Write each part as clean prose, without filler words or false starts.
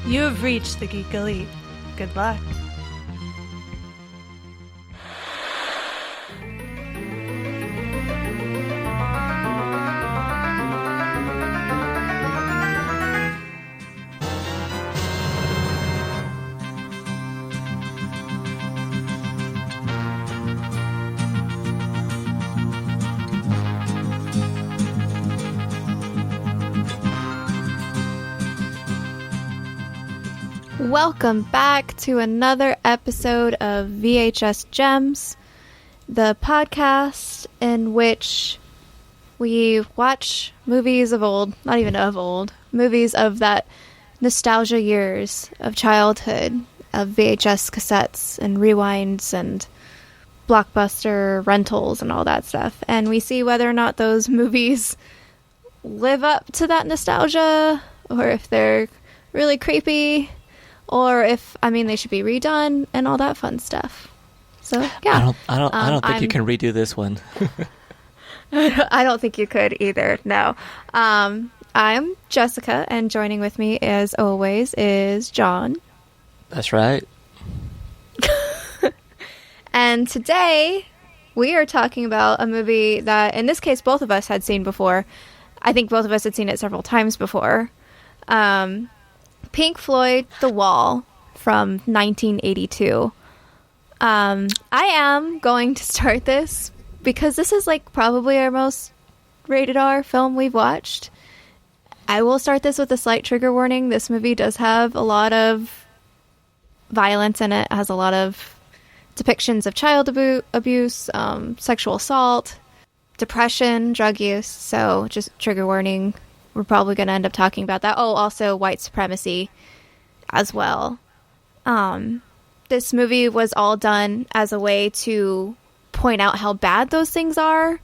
You have reached the Geek Elite. Good luck. Welcome back to another episode of VHS Gems, the podcast in which we watch movies of old, not even of old, movies of that nostalgia years of childhood, of VHS cassettes and rewinds and blockbuster rentals and all that stuff. And we see whether or not those movies live up to that nostalgia, or if they're really creepy, or if, they should be redone and all that fun stuff. So, yeah. I don't think you can redo this one. I don't think you could either, no. I'm Jessica, and joining with me, as always, is John. That's right. And today, we are talking about a movie that, in this case, both of us had seen before. I think both of us had seen it several times before. Pink Floyd, The Wall, from 1982. I am going to start this because this is probably our most rated R film we've watched. I will start this with a slight trigger warning. This movie does have a lot of violence in it. It has a lot of depictions of child abuse, sexual assault, depression, drug use. So just trigger warning. We're probably going to end up talking about that. Oh, also white supremacy as well. This movie was all done as a way to point out how bad those things are,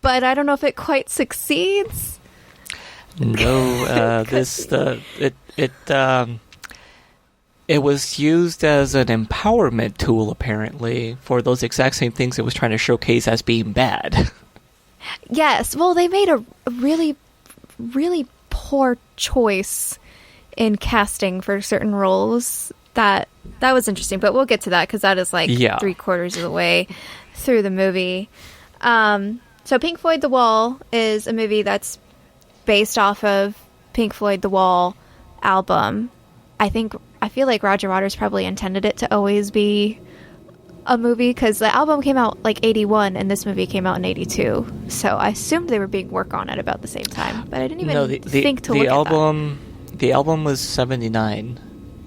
but I don't know if it quite succeeds. No, it was used as an empowerment tool, apparently, for those exact same things it was trying to showcase as being bad. Yes, well, they made a really poor choice in casting for certain roles. That was interesting, but we'll get to that because that is 3/4 of the way through the movie. So Pink Floyd The Wall is a movie that's based off of Pink Floyd The Wall album. I feel like Roger Waters probably intended it to always be a movie because the album came out 81 and this movie came out in 82. So I assumed they were being worked on at about the same time, but I didn't even think to look at that. The album was 79,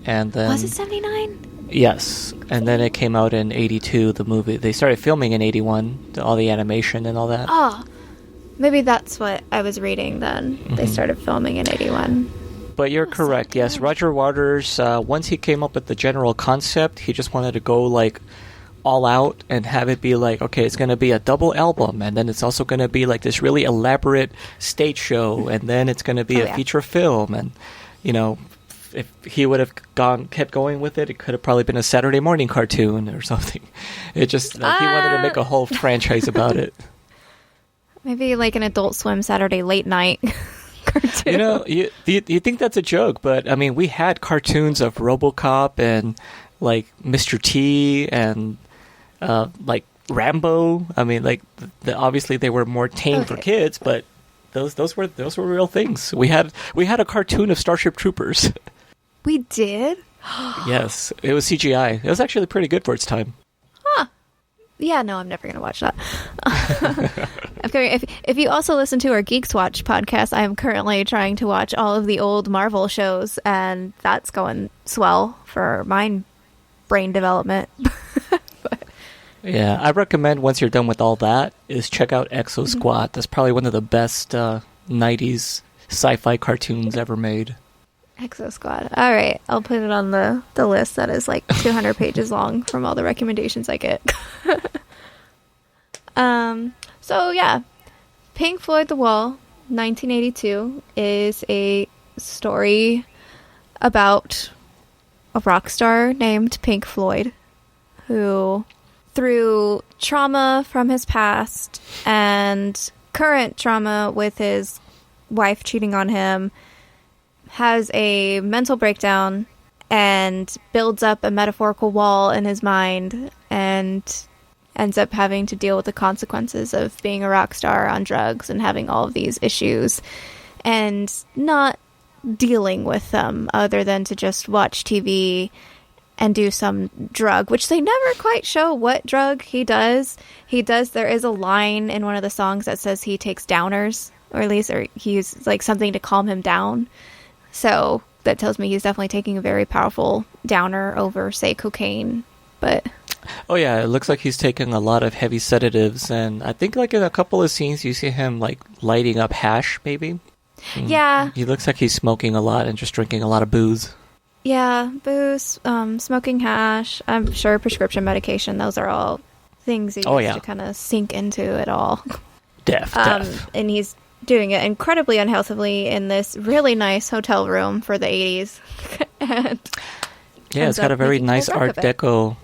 and then... Was it 79? Yes, and then it came out in 82, the movie. They started filming in 81, all the animation and all that. Oh, maybe that's what I was reading then. Mm-hmm. They started filming in 81. But you're correct, yes. Roger Waters, once he came up with the general concept, he just wanted to go, all out and have it be okay, it's going to be a double album, and then it's also going to be this really elaborate stage show, and then it's going to be a feature film, and if he would have kept going with it, it could have probably been a Saturday morning cartoon or something. It just he wanted to make a whole franchise about it. Maybe an Adult Swim Saturday late night cartoon. You think that's a joke, but we had cartoons of RoboCop and Mr. T and Rambo. Obviously they were more tame for kids, but those were real things. We had a cartoon of Starship Troopers. We did? Yes, it was CGI. It was actually pretty good for its time. Huh. Yeah, no, I'm never going to watch that. If you also listen to our Geeks Watch podcast, I am currently trying to watch all of the old Marvel shows, and that's going swell for my brain development. Yeah, I recommend once you're done with all that is check out Exo Squad. Mm-hmm. That's probably one of the best 90s sci-fi cartoons ever made. Exo Squad. All right, I'll put it on the list that is 200 pages long from all the recommendations I get. So yeah, Pink Floyd The Wall, 1982, is a story about a rock star named Pink Floyd who, through trauma from his past and current trauma with his wife cheating on him, has a mental breakdown, and builds up a metaphorical wall in his mind, and ends up having to deal with the consequences of being a rock star on drugs and having all of these issues, and not dealing with them other than to just watch TV and do some drug, which they never quite show what drug he does. There is a line in one of the songs that says he takes downers, or at least, or he uses like something to calm him down. So that tells me he's definitely taking a very powerful downer over, say, cocaine. But oh yeah, it looks like he's taking a lot of heavy sedatives, and I think like in a couple of scenes you see him like lighting up hash, maybe. Yeah. He looks like he's smoking a lot and just drinking a lot of booze. Yeah, booze, smoking hash, I'm sure prescription medication. Those are all things he needs to kind of sink into it all. Def. And he's doing it incredibly unhealthily in this really nice hotel room for the 80s. And yeah, it's got a very nice Art Deco.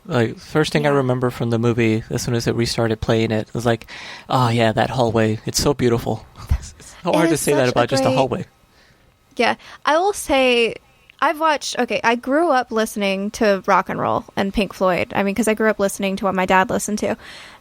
Like, first thing I remember from the movie, as soon as it restarted playing it, was like, oh yeah, that hallway. It's so beautiful. It's so hard to say that about just a hallway. Yeah, I will say, I grew up listening to rock and roll and Pink Floyd. I mean, because I grew up listening to what my dad listened to.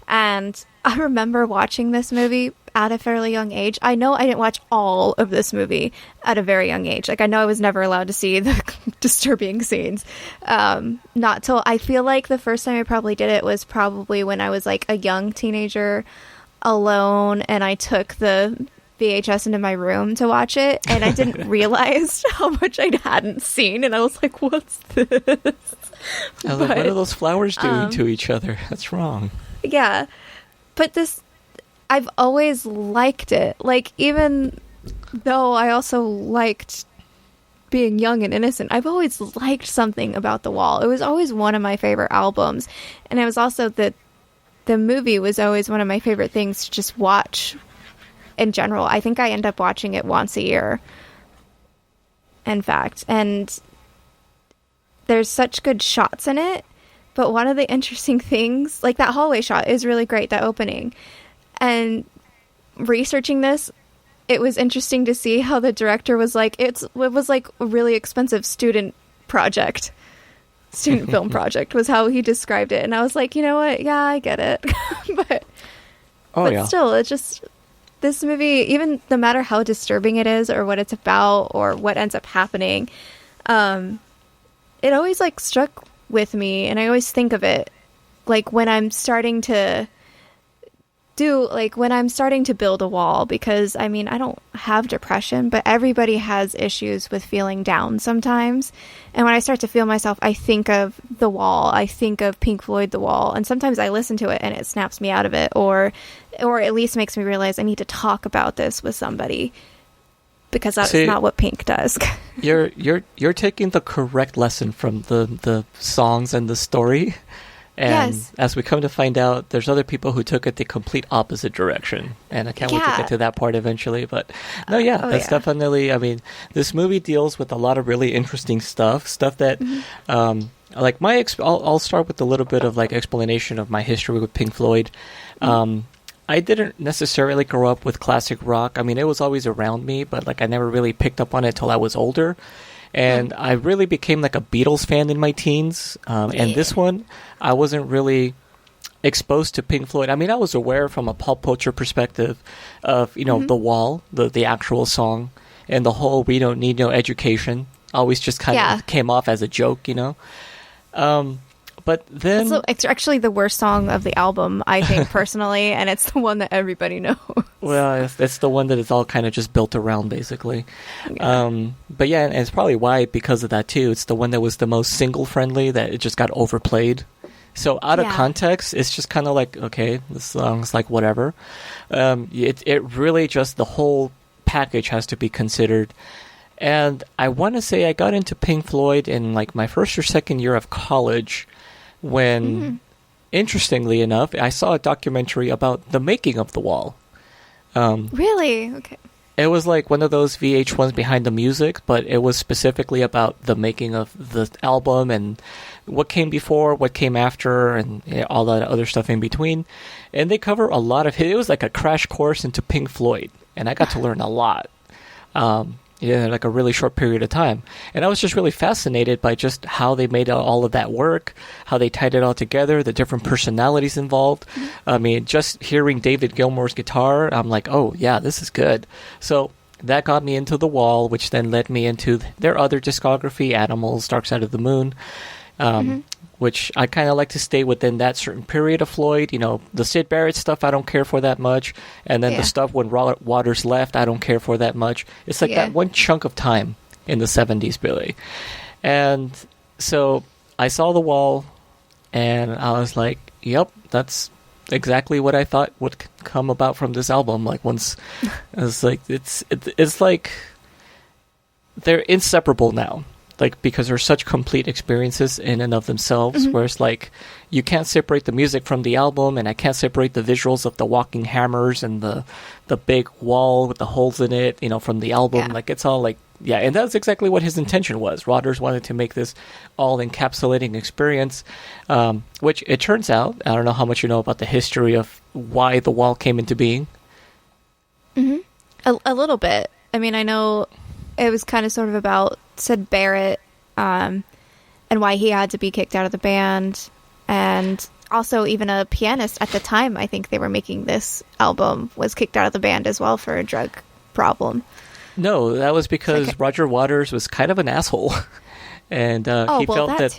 And I remember watching this movie at a fairly young age. I know I didn't watch all of this movie at a very young age. Like, I know I was never allowed to see the disturbing scenes. Not till, I feel like the first time I probably did it was probably when I was like a young teenager alone, and I took the VHS into my room to watch it, and I didn't realize how much I hadn't seen, and I was like, what's this? I was like, what are those flowers doing to each other? That's wrong. Yeah. But this, I've always liked it. Like, even though I also liked being young and innocent, I've always liked something about The Wall. It was always one of my favorite albums. And it was also the movie was always one of my favorite things to just watch in general. I think I end up watching it once a year, in fact. And there's such good shots in it. But one of the interesting things, like that hallway shot is really great, that opening. And researching this, it was interesting to see how the director was like, it was like a really expensive student film project was how he described it. And I was like, you know what? Yeah, I get it. but still, it's just, this movie, even no matter how disturbing it is or what it's about or what ends up happening, it always like struck with me, and I always think of it like when I'm starting to build a wall, because I mean, I don't have depression, but everybody has issues with feeling down sometimes. And when I start to feel myself, I think of The Wall, I think of Pink Floyd, The Wall, and sometimes I listen to it and it snaps me out of it, or at least makes me realize I need to talk about this with somebody, because that's not what Pink does. You're taking the correct lesson from the songs and the story. And as we come to find out, there's other people who took it the complete opposite direction. And I can't wait to get to that part eventually. But no, definitely, I mean, this movie deals with a lot of really interesting stuff that, like I'll start with a little bit of like explanation of my history with Pink Floyd. I didn't necessarily grow up with classic rock. I mean, it was always around me, but like I never really picked up on it till I was older. And I really became like a Beatles fan in my teens. And this one, I wasn't really exposed to Pink Floyd. I mean, I was aware from a pop culture perspective of, The Wall, the actual song, and the whole "we don't need no education" always just kind of came off as a joke, But then it's actually the worst song of the album, I think, personally, and it's the one that everybody knows. Well, it's the one that is all kind of just built around, basically. Yeah. But yeah, and it's probably why, because of that too, it's the one that was the most single-friendly, that it just got overplayed. So out of context, it's just kind of like, okay, this song's like whatever. It really just, the whole package has to be considered. And I want to say I got into Pink Floyd in like my first or second year of college, when, interestingly enough, I saw a documentary about the making of The Wall. Really? Okay. It was like one of those VH1s behind the music, but it was specifically about the making of the album and what came before, what came after, and all that other stuff in between. And they cover a lot of it. It was like a crash course into Pink Floyd, and I got to learn a lot. Like a really short period of time. And I was just really fascinated by just how they made all of that work, how they tied it all together, the different personalities involved. I mean, just hearing David Gilmour's guitar, I'm like, oh, yeah, this is good. So that got me into The Wall, which then led me into their other discography, Animals, Dark Side of the Moon, which I kind of like to stay within that certain period of Floyd. You know, the Syd Barrett stuff, I don't care for that much. And then the stuff when Waters left, I don't care for that much. It's like that one chunk of time in the 70s, Billy. And so I saw The Wall, and I was like, yep, that's exactly what I thought would come about from this album. Like, once I was like, it's like they're inseparable now. Like, because they're such complete experiences in and of themselves, where it's like, you can't separate the music from the album, and I can't separate the visuals of the walking hammers and the big wall with the holes in it, you know, from the album. Yeah. Like, it's all like, yeah, and that's exactly what his intention was. Rodgers wanted to make this all-encapsulating experience, which it turns out, I don't know how much you know about the history of why The Wall came into being. A little bit. I mean, I know it was kind of sort of about Syd Barrett, and why he had to be kicked out of the band, and also even a pianist at the time, I think they were making this album, was kicked out of the band as well for a drug problem. No, that was because Roger Waters was kind of an asshole, and he felt that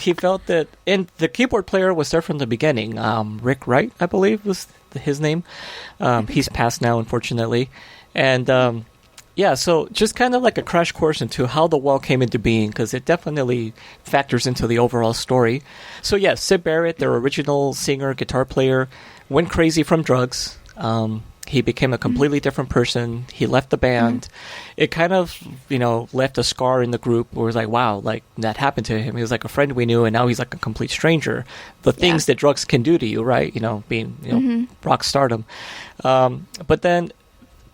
he felt that, and the keyboard player was there from the beginning. Rick Wright, I believe, was his name. He's passed now, unfortunately, and. Yeah, so just kind of like a crash course into how The Wall came into being, because it definitely factors into the overall story. So yes, Syd Barrett, their original singer, guitar player, went crazy from drugs. He became a completely different person. He left the band. It kind of, left a scar in the group where it was like, wow, like that happened to him. He was like a friend we knew, and now he's like a complete stranger. The things that drugs can do to you, right? Being, rock stardom. But then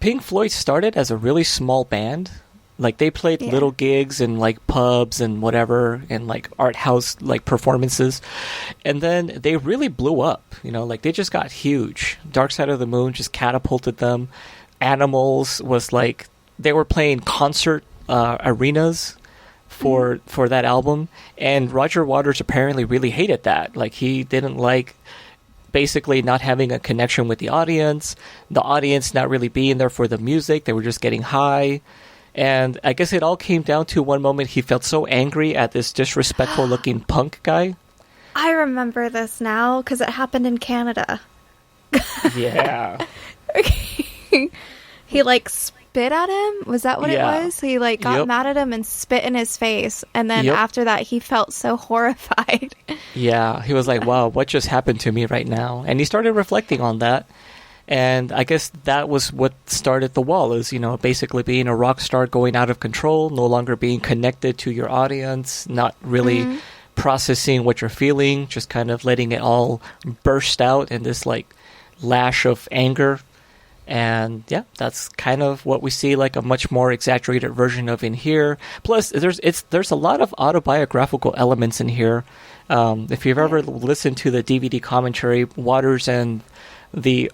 Pink Floyd started as a really small band. Like, they played little gigs in, like, pubs and whatever, and, like, art house, like, performances. And then they really blew up, like, they just got huge. Dark Side of the Moon just catapulted them. Animals was, like, they were playing concert arenas for that album. And Roger Waters apparently really hated that. Like, he didn't like basically not having a connection with the audience not really being there for the music. They were just getting high. And I guess it all came down to one moment he felt so angry at this disrespectful looking punk guy. I remember this now because it happened in Canada. Yeah. He like spit at him? Was that what it was? He like got mad at him and spit in his face, and then after that he felt so horrified. Yeah, he was like, wow, what just happened to me right now? And he started reflecting on that, and I guess that was what started The Wall, is basically being a rock star going out of control, no longer being connected to your audience, not really processing what you're feeling, just kind of letting it all burst out in this like lash of anger. And yeah, that's kind of what we see, like a much more exaggerated version of in here. Plus, there's a lot of autobiographical elements in here. If you've ever listened to the DVD commentary, Waters and the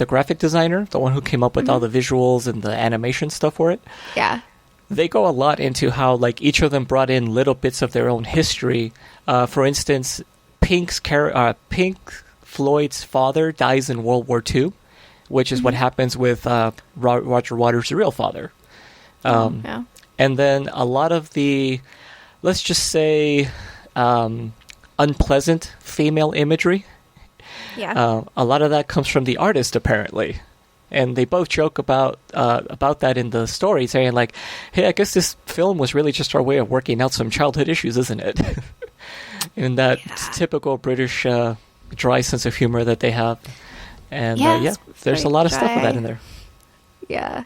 graphic designer, the one who came up with all the visuals and the animation stuff for it, they go a lot into how like each of them brought in little bits of their own history. For instance, Pink Floyd's father dies in World War II. Which is what happens with Roger Waters' real father. And then a lot of the, let's just say, unpleasant female imagery. Yeah. A lot of that comes from the artist, apparently. And they both joke about that in the story, saying like, hey, I guess this film was really just our way of working out some childhood issues, isn't it? In that typical British dry sense of humor that they have. And there's a lot of stuff of that in there. Yeah.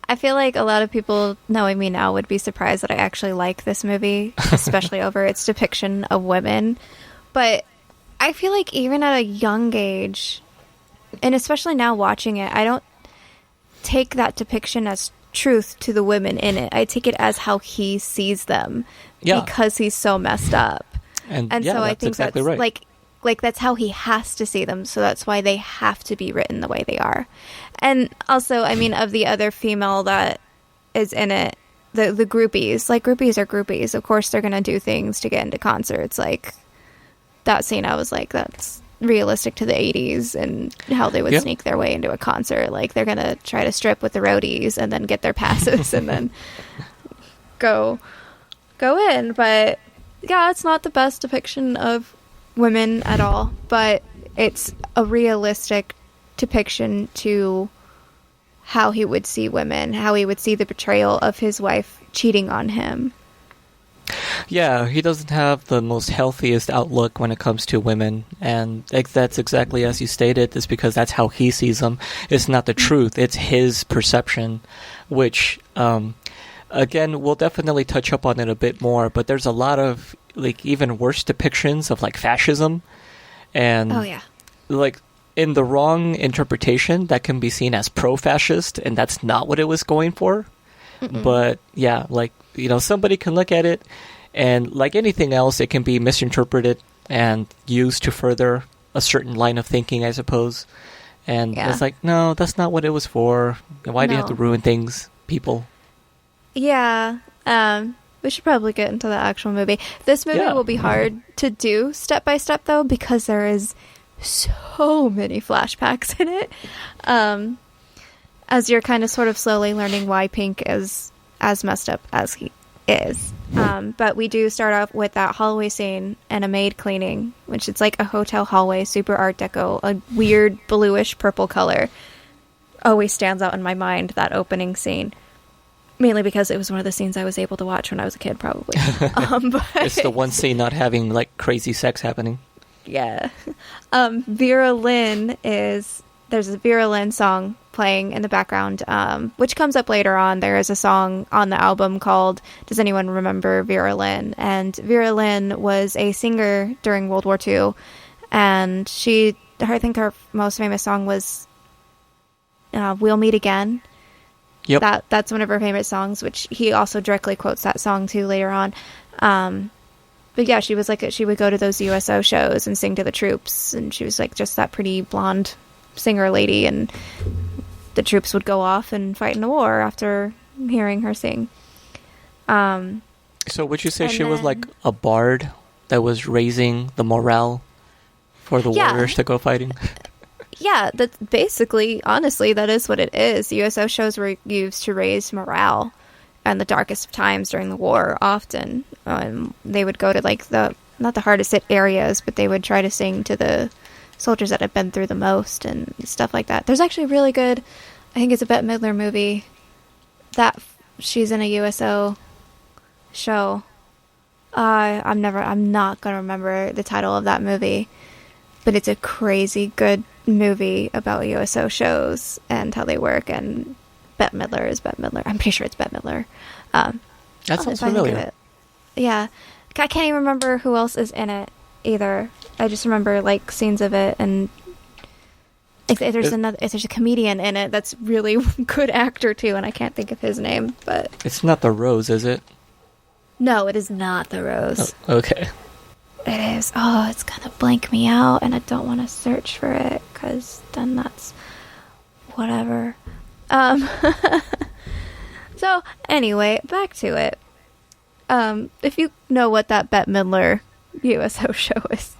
I feel like a lot of people knowing me now would be surprised that I actually like this movie, especially over its depiction of women. But I feel like even at a young age, and especially now watching it, I don't take that depiction as truth to the women in it. I take it as how he sees them because he's so messed up. And so I think exactly that's right. Like that's how he has to see them. So that's why they have to be written the way they are. And also, I mean, of the other female that is in it, the groupies, like groupies are groupies. Of course, they're going to do things to get into concerts. Like that scene, I was like, that's realistic to the 80s and how they would sneak their way into a concert. Like they're going to try to strip with the roadies and then get their passes and then go in. But yeah, it's not the best depiction of women at all, but it's a realistic depiction to how he would see women, how he would see the betrayal of his wife cheating on him. Yeah, he doesn't have the most healthiest outlook when it comes to women, and that's exactly as you stated. It's because that's how he sees them. It's not the truth. It's his perception, which, again, we'll definitely touch up on it a bit more, but there's a lot of, like, even worse depictions of, like, fascism, and, like, in the wrong interpretation, that can be seen as pro-fascist, and that's not what it was going for. But, yeah, like, you know, somebody can look at it, and like anything else, it can be misinterpreted and used to further a certain line of thinking, I suppose. And it's like, no, that's not what it was for. Why do you have to ruin things, people? Yeah. We should probably get into the actual movie. This movie will be hard to do step by step, though, because there is so many flashbacks in it. As you're kind of sort of slowly learning why Pink is as messed up as he is. But we do start off with that hallway scene and a maid cleaning, which it's like a hotel hallway, super art deco, a weird bluish purple color. Always stands out in my mind, that opening scene. Mainly because it was one of the scenes I was able to watch when I was a kid, probably. But it's the one scene not having, like, crazy sex happening. Yeah. Vera Lynn there's a Vera Lynn song playing in the background, which comes up later on. There is a song on the album called Does Anyone Remember Vera Lynn? And Vera Lynn was a singer during World War II, and I think her most famous song was We'll Meet Again. Yep. That's one of her favorite songs, which he also directly quotes that song too later on. But yeah, she was like, she would go to those USO shows and sing to the troops, and she was like just that pretty blonde singer lady, and the troops would go off and fight in the war after hearing her sing. So would you say she was like a bard that was raising the morale for the warriors to go fighting? Yeah, that's basically, honestly, that is what it is. USO shows were used to raise morale in the darkest of times during the war, often. They would go to, like, not the hardest hit areas, but they would try to sing to the soldiers that had been through the most and stuff like that. There's actually a really good, I think it's a Bette Midler movie, that she's in a USO show. I'm not going to remember the title of that movie, but it's a crazy good movie about USO shows and how they work, and Bette Midler is Bette Midler. I'm pretty sure it's Bette Midler. That sounds familiar. Yeah. I can't even remember who else is in it either. I just remember, like, scenes of it, and if there's a comedian in it that's really good actor too, and I can't think of his name, but it's not The Rose, is it? No, it is not The Rose. Oh, okay. It is. Oh, it's gonna blank me out, and I don't want to search for it, because then that's whatever. So, anyway, back to it. If you know what that Bette Midler USO show is,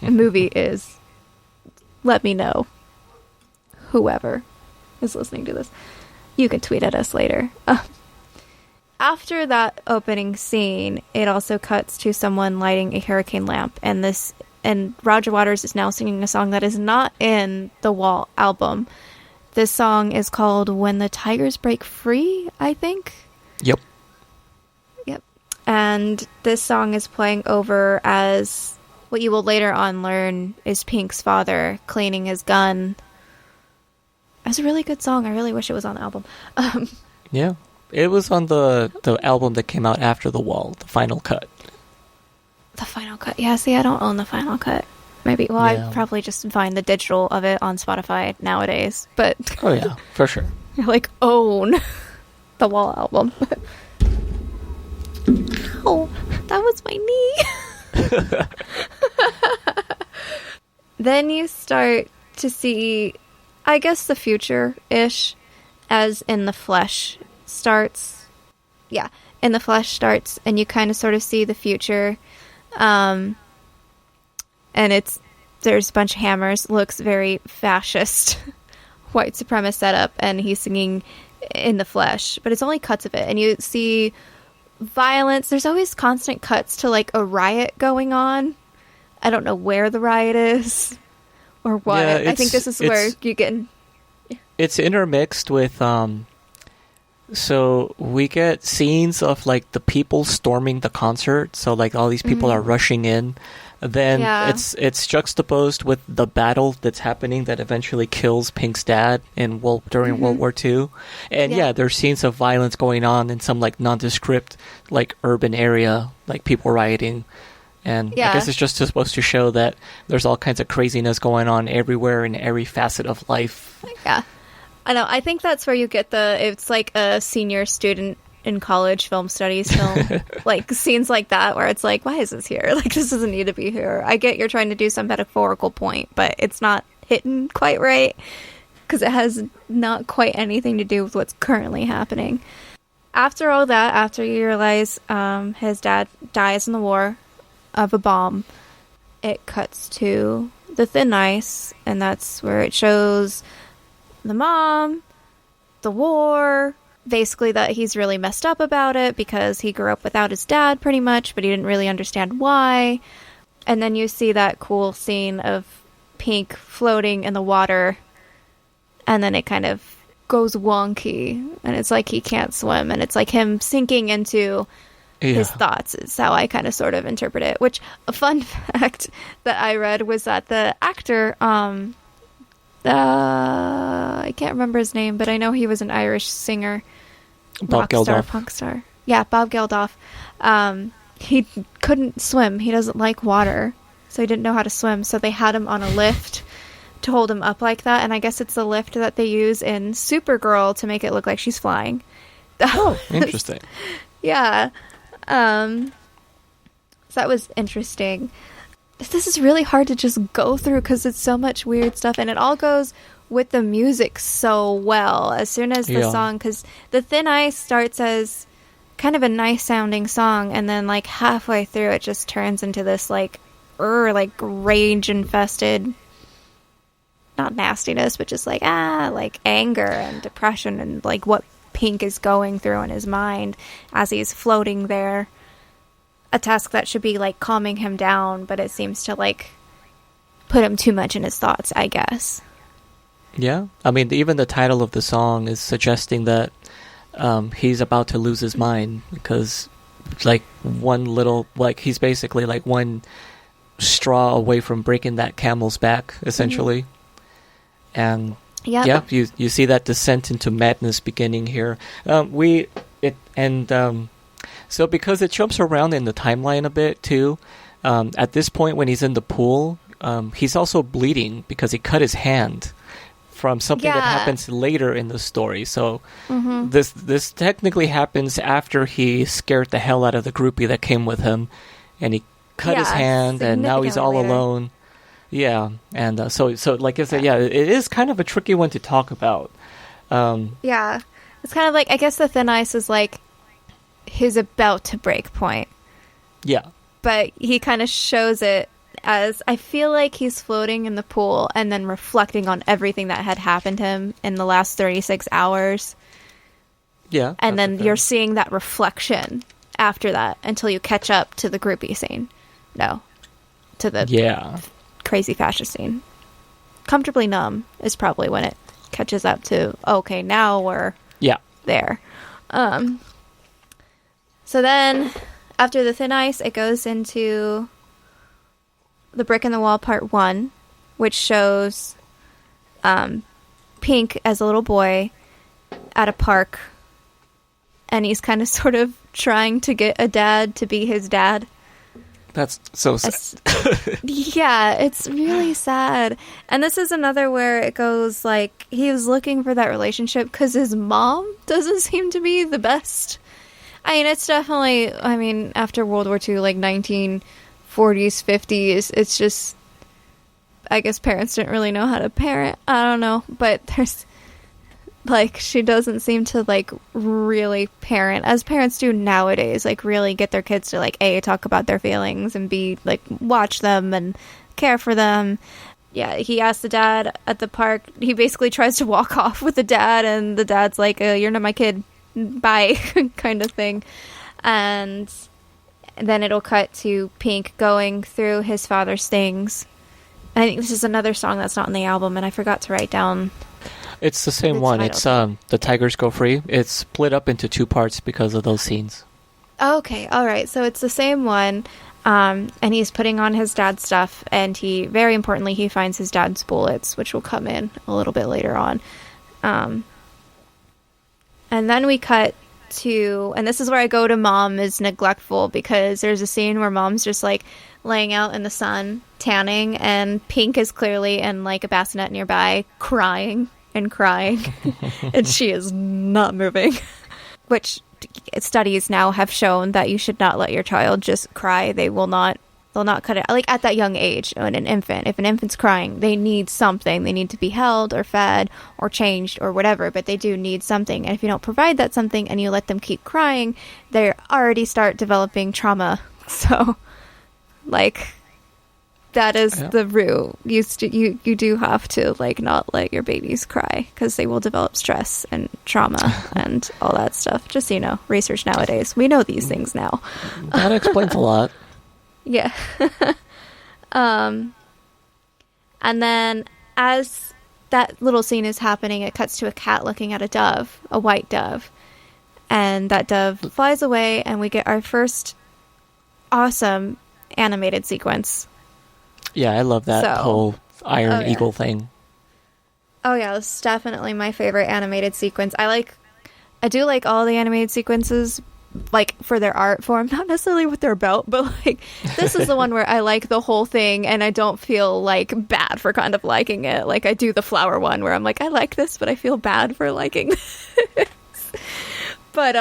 movie is, let me know. Whoever is listening to this. You can tweet at us later. After that opening scene, it also cuts to someone lighting a hurricane lamp, and Roger Waters is now singing a song that is not in the Wall album. This song is called When the Tigers Break Free, I think. Yep. And this song is playing over as what you will later on learn is Pink's father cleaning his gun. It's a really good song. I really wish it was on the album. Yeah. It was on the album that came out after The Wall, the final cut. The final cut. Yeah, see, I don't own the final cut. Maybe. Well, yeah. I probably just find the digital of it on Spotify nowadays. But oh, yeah, for sure. Like, own the Wall album. Oh, that was my knee. Then you start to see, I guess, the future-ish, as In the Flesh starts. Yeah, In the Flesh starts, and you kind of sort of see the future. And there's a bunch of hammers, looks very fascist, white supremacist setup, and he's singing In the Flesh, but it's only cuts of it, and you see violence. There's always constant cuts to like a riot going on. I don't know where the riot is or what. Yeah, I think this is where you get. It's intermixed with so we get scenes of like the people storming the concert, so like all these people are rushing in. Then it's juxtaposed with the battle that's happening that eventually kills Pink's dad during World War II. And there's scenes of violence going on in some like nondescript like urban area, like people rioting. And I guess it's just supposed to show that there's all kinds of craziness going on everywhere in every facet of life. Yeah. I know. I think that's where you get it's like a senior student in college film studies film, like scenes like that where it's like, why is this here? Like, this doesn't need to be here. I get you're trying to do some metaphorical point, but it's not hitting quite right because it has not quite anything to do with what's currently happening. After all that, after you realize his dad dies in the war of a bomb, it cuts to the thin ice, and that's where it shows the mom, the war, basically that he's really messed up about it because he grew up without his dad pretty much, but he didn't really understand why. And then you see that cool scene of Pink floating in the water, and then it kind of goes wonky, and it's like he can't swim, and it's like him sinking into his thoughts is how I kind of sort of interpret it. Which, a fun fact that I read was that the actor, I can't remember his name, but I know he was an Irish singer, Bob rock star, Geldof. punk star. Yeah, Bob Geldof. He couldn't swim. He doesn't like water, so he didn't know how to swim. So they had him on a lift to hold him up like that, and I guess it's the lift that they use in Supergirl to make it look like she's flying. Oh, interesting. Yeah. So that was interesting. This is really hard to just go through because it's so much weird stuff, and it all goes with the music so well. As soon as the song, because the Thin Ice starts as kind of a nice sounding song, and then like halfway through it just turns into this like rage infested, not nastiness, but just like anger and depression and like what Pink is going through in his mind as he's floating there. A task that should be like calming him down, but it seems to like put him too much in his thoughts, I guess. Yeah, I mean, even the title of the song is suggesting that he's about to lose his mind because, like, he's basically like one straw away from breaking that camel's back, essentially. And you see that descent into madness beginning here. So because it jumps around in the timeline a bit too. At this point, when he's in the pool, he's also bleeding because he cut his hand from something that happens later in the story. So this technically happens after he scared the hell out of the groupie that came with him, and he cut his hand, and now he's all alone. Yeah, and so like I said, it is kind of a tricky one to talk about. It's kind of like, I guess the Thin Ice is like his about to break point. Yeah. But he kind of shows it as, I feel like he's floating in the pool and then reflecting on everything that had happened to him in the last 36 hours. Yeah. And then you're seeing that reflection after that until you catch up to the groupie scene. No. To the crazy fascist scene. Comfortably Numb is probably when it catches up to, okay, now we're there. So then, after the Thin Ice, it goes into the Brick in the Wall Part 1, which shows Pink as a little boy at a park, and he's kind of sort of trying to get a dad to be his dad. That's so sad. Yeah, it's really sad. And this is another where it goes like he was looking for that relationship because his mom doesn't seem to be the best. I mean, it's definitely, after World War II, like 1940s, 50s, it's just, I guess parents didn't really know how to parent. I don't know. But there's, like, she doesn't seem to, like, really parent as parents do nowadays. Like, really get their kids to, like, A, talk about their feelings, and B, like, watch them and care for them. Yeah, he asked the dad at the park. He basically tries to walk off with the dad, and the dad's like, you're not my kid. Bye, kind of thing. And then it'll cut to Pink going through his father's things. I think this is another song that's not on the album, and I forgot to write down. It's the same one. It's The Tigers Go Free. It's split up into two parts because of those scenes. Okay, all right. So it's the same one, and he's putting on his dad's stuff, and he, very importantly, he finds his dad's bullets, which will come in a little bit later on. And then we cut to, and this is where I go to Mom is neglectful, because there's a scene where Mom's just, like, laying out in the sun, tanning, and Pink is clearly in, like, a bassinet nearby, crying. And she is not moving, which studies now have shown that you should not let your child just cry. They'll not cut it, like, at that young age. When an infant, if an infant's crying, they need something. They need to be held or fed or changed or whatever, but they do need something. And if you don't provide that something and you let them keep crying, they already start developing trauma. So, like, that is the root. You do have to, like, not let your babies cry, because they will develop stress and trauma and all that stuff. Just so you know, research nowadays. We know these things now. That explains a lot. Yeah. And then as that little scene is happening, it cuts to a cat looking at a dove, a white dove. And that dove flies away, and we get our first awesome animated sequence. Yeah, I love that whole Iron Eagle thing. Oh yeah, this is definitely my favorite animated sequence. I do like all the animated sequences, like, for their art form, not necessarily what they're about, but, like, this is the one where I like the whole thing, and I don't feel, like, bad for kind of liking it. Like, I do the flower one where I'm like, I like this, but I feel bad for liking this. But,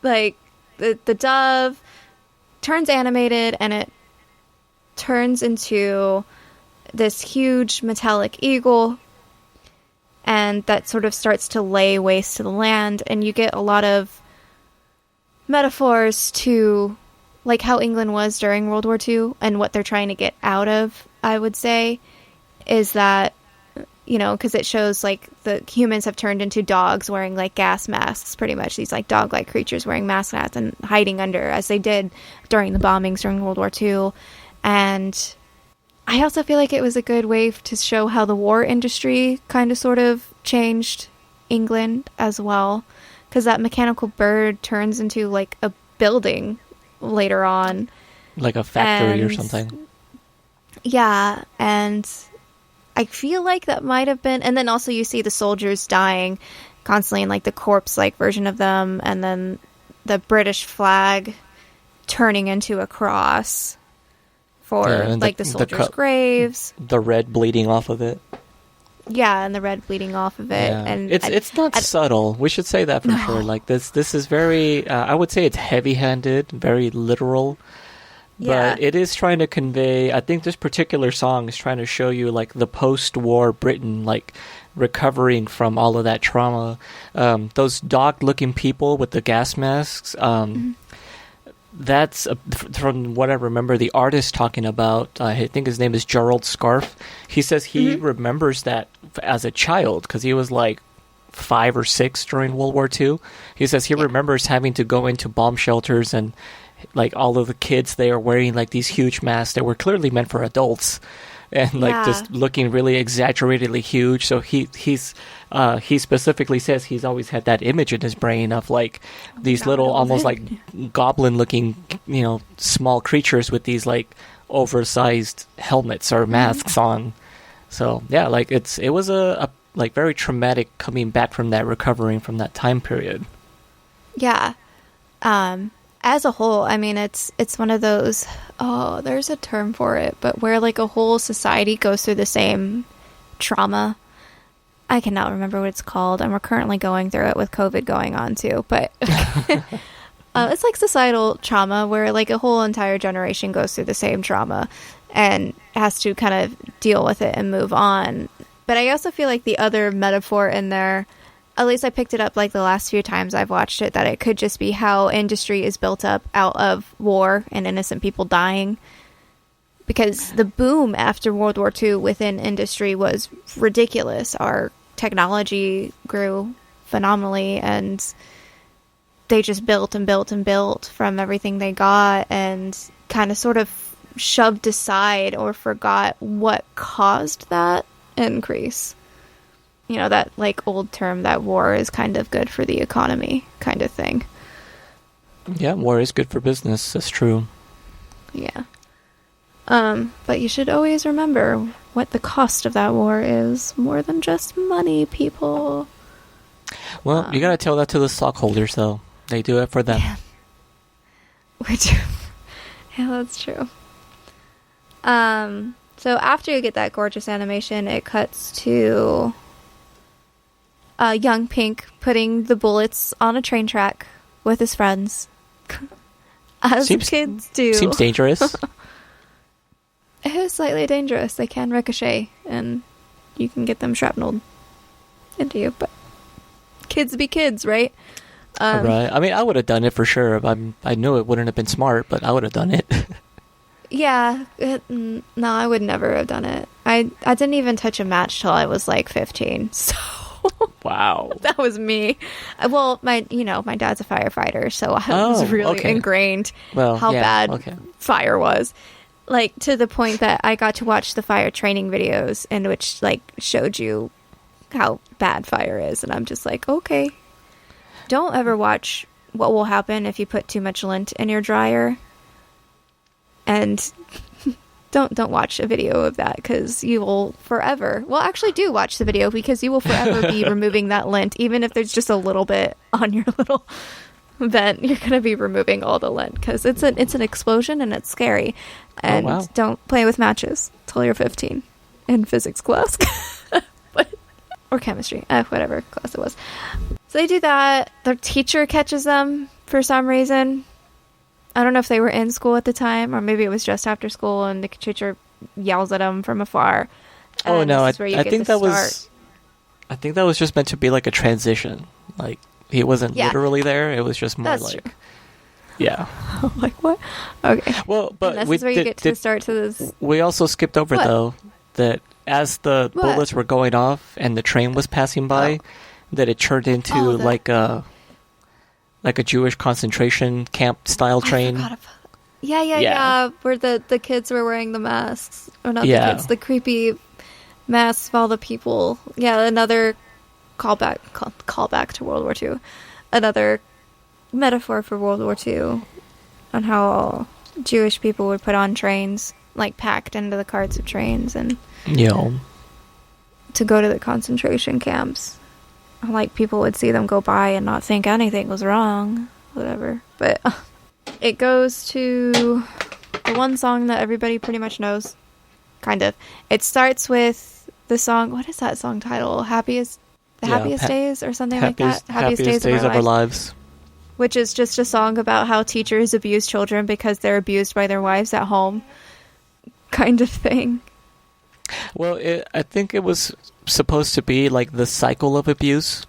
like, the dove turns animated, and it turns into this huge metallic eagle, and that sort of starts to lay waste to the land, and you get a lot of metaphors to, like, how England was during World War II and what they're trying to get out of, I would say, is that, you know, because it shows, like, the humans have turned into dogs wearing, like, gas masks, pretty much, these, like, dog-like creatures wearing masks and hiding under, as they did during the bombings during World War II. And I also feel like it was a good way to show how the war industry kind of sort of changed England as well, because that mechanical bird turns into, like, a building later on. Like a factory or something. Yeah, and I feel like that might have been... And then also you see the soldiers dying constantly in, like, the corpse-like version of them, and then the British flag turning into a cross for, like, the soldiers' graves. The red bleeding off of it. Yeah, and the red bleeding off of it. Yeah. And it's not subtle. We should say that for sure. Like, this is very, I would say it's heavy-handed, very literal. But it is trying to convey, I think this particular song is trying to show you, like, the post-war Britain, like, recovering from all of that trauma. Those dog-looking people with the gas masks, that's, from what I remember, the artist talking about, I think his name is Gerald Scarfe. He says he remembers that as a child, because he was, like, 5 or 6 during World War II. He says he remembers having to go into bomb shelters, and, like, all of the kids, they are wearing, like, these huge masks that were clearly meant for adults, and, like, just looking really exaggeratedly huge. So he specifically says he's always had that image in his brain of, like, these little, almost like goblin looking, you know, small creatures with these, like, oversized helmets or masks on. So yeah, like, it was a like very traumatic coming back from that, recovering from that time period. Yeah. as a whole, I mean, it's one of those, oh, there's a term for it, but where like a whole society goes through the same trauma. I cannot remember what it's called, and we're currently going through it with COVID going on too, but it's like societal trauma where like a whole entire generation goes through the same trauma and has to kind of deal with it and move on. But I also feel like the other metaphor in there, at least I picked it up like the last few times I've watched it, that it could just be how industry is built up out of war and innocent people dying. Because the boom after World War II within industry was ridiculous. Our technology grew phenomenally, and they just built and built and built from everything they got, and kind of sort of shoved aside or forgot what caused that increase. You know, that like old term that war is kind of good for the economy kind of thing. Yeah, war is good for business. That's true. Yeah. But you should always remember what the cost of that war is. More than just money, people. Well, you gotta tell that to the stockholders, though. They do it for them. Yeah. Yeah, that's true. So after you get that gorgeous animation, it cuts to young Pink putting the bullets on a train track with his friends. As kids do. Seems dangerous. It is slightly dangerous. They can ricochet, and you can get them shrapnelled into you, but kids be kids, right? Right. I mean, I would have done it for sure. I knew it wouldn't have been smart, but I would have done it. Yeah. No, I would never have done it. I didn't even touch a match till I was like 15, so... Wow. That was me. Well, my dad's a firefighter, so I was really ingrained how bad fire was. Like, to the point that I got to watch the fire training videos in which, like, showed you how bad fire is. And I'm just like, okay. Don't ever watch what will happen if you put too much lint in your dryer. And don't watch a video of that, because you will forever... Well, actually do watch the video, because you will forever be removing that lint. Even if there's just a little bit on your little vent, you're going to be removing all the lint, because it's an explosion and it's scary. And don't play with matches till you're 15 in physics class. Or chemistry, whatever class it was. So they do that. Their teacher catches them for some reason. I don't know if they were in school at the time, or maybe it was just after school, and the teacher yells at them from afar. Oh no! I think that was just meant to be like a transition. Like, he wasn't literally there. It was just more like, true. Yeah. Like, what? Okay. Well, but this is where you get to start to this. We also skipped over though that as the bullets were going off and the train was passing by, that it turned into like a Jewish concentration camp style train. Yeah. Where the kids were wearing the masks, or not the kids, the creepy masks of all the people. Yeah, another callback to World War II. Another metaphor for World War II on how Jewish people would put on trains, like packed into the carts of trains, and to go to the concentration camps. Like, people would see them go by and not think anything was wrong, whatever. But it goes to the one song that everybody pretty much knows, kind of. It starts with the song, what is that song title? Happiest Days or something like that? Happiest Days of Our Lives. Which is just a song about how teachers abuse children because they're abused by their wives at home, kind of thing. Well, I think it was supposed to be like the cycle of abuse.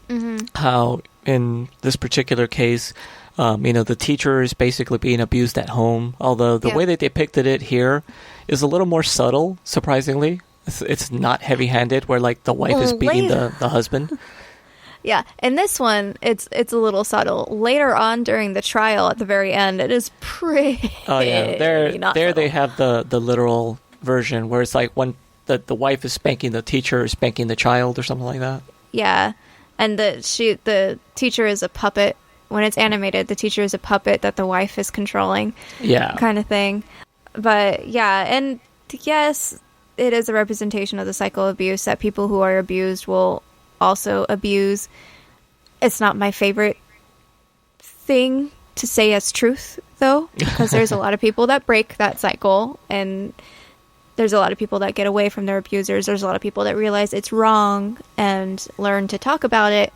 Mm-hmm. How in this particular case, the teacher is basically being abused at home. Although the way they depicted it here is a little more subtle, surprisingly. It's not heavy-handed, where like the wife is beating the husband. Yeah, in this one, it's a little subtle. Later on during the trial, at the very end, it is pretty. Oh yeah, there they have the literal version where it's like when the wife is spanking the teacher, or spanking the child, or something like that. Yeah, and the teacher is a puppet. When it's animated, the teacher is a puppet that the wife is controlling. Yeah, kind of thing. But yeah, and yes, it is a representation of the cycle of abuse that people who are abused will also abuse. It's not my favorite thing to say as truth, though, because there's a lot of people that break that cycle, and there's a lot of people that get away from their abusers. There's a lot of people that realize it's wrong and learn to talk about it,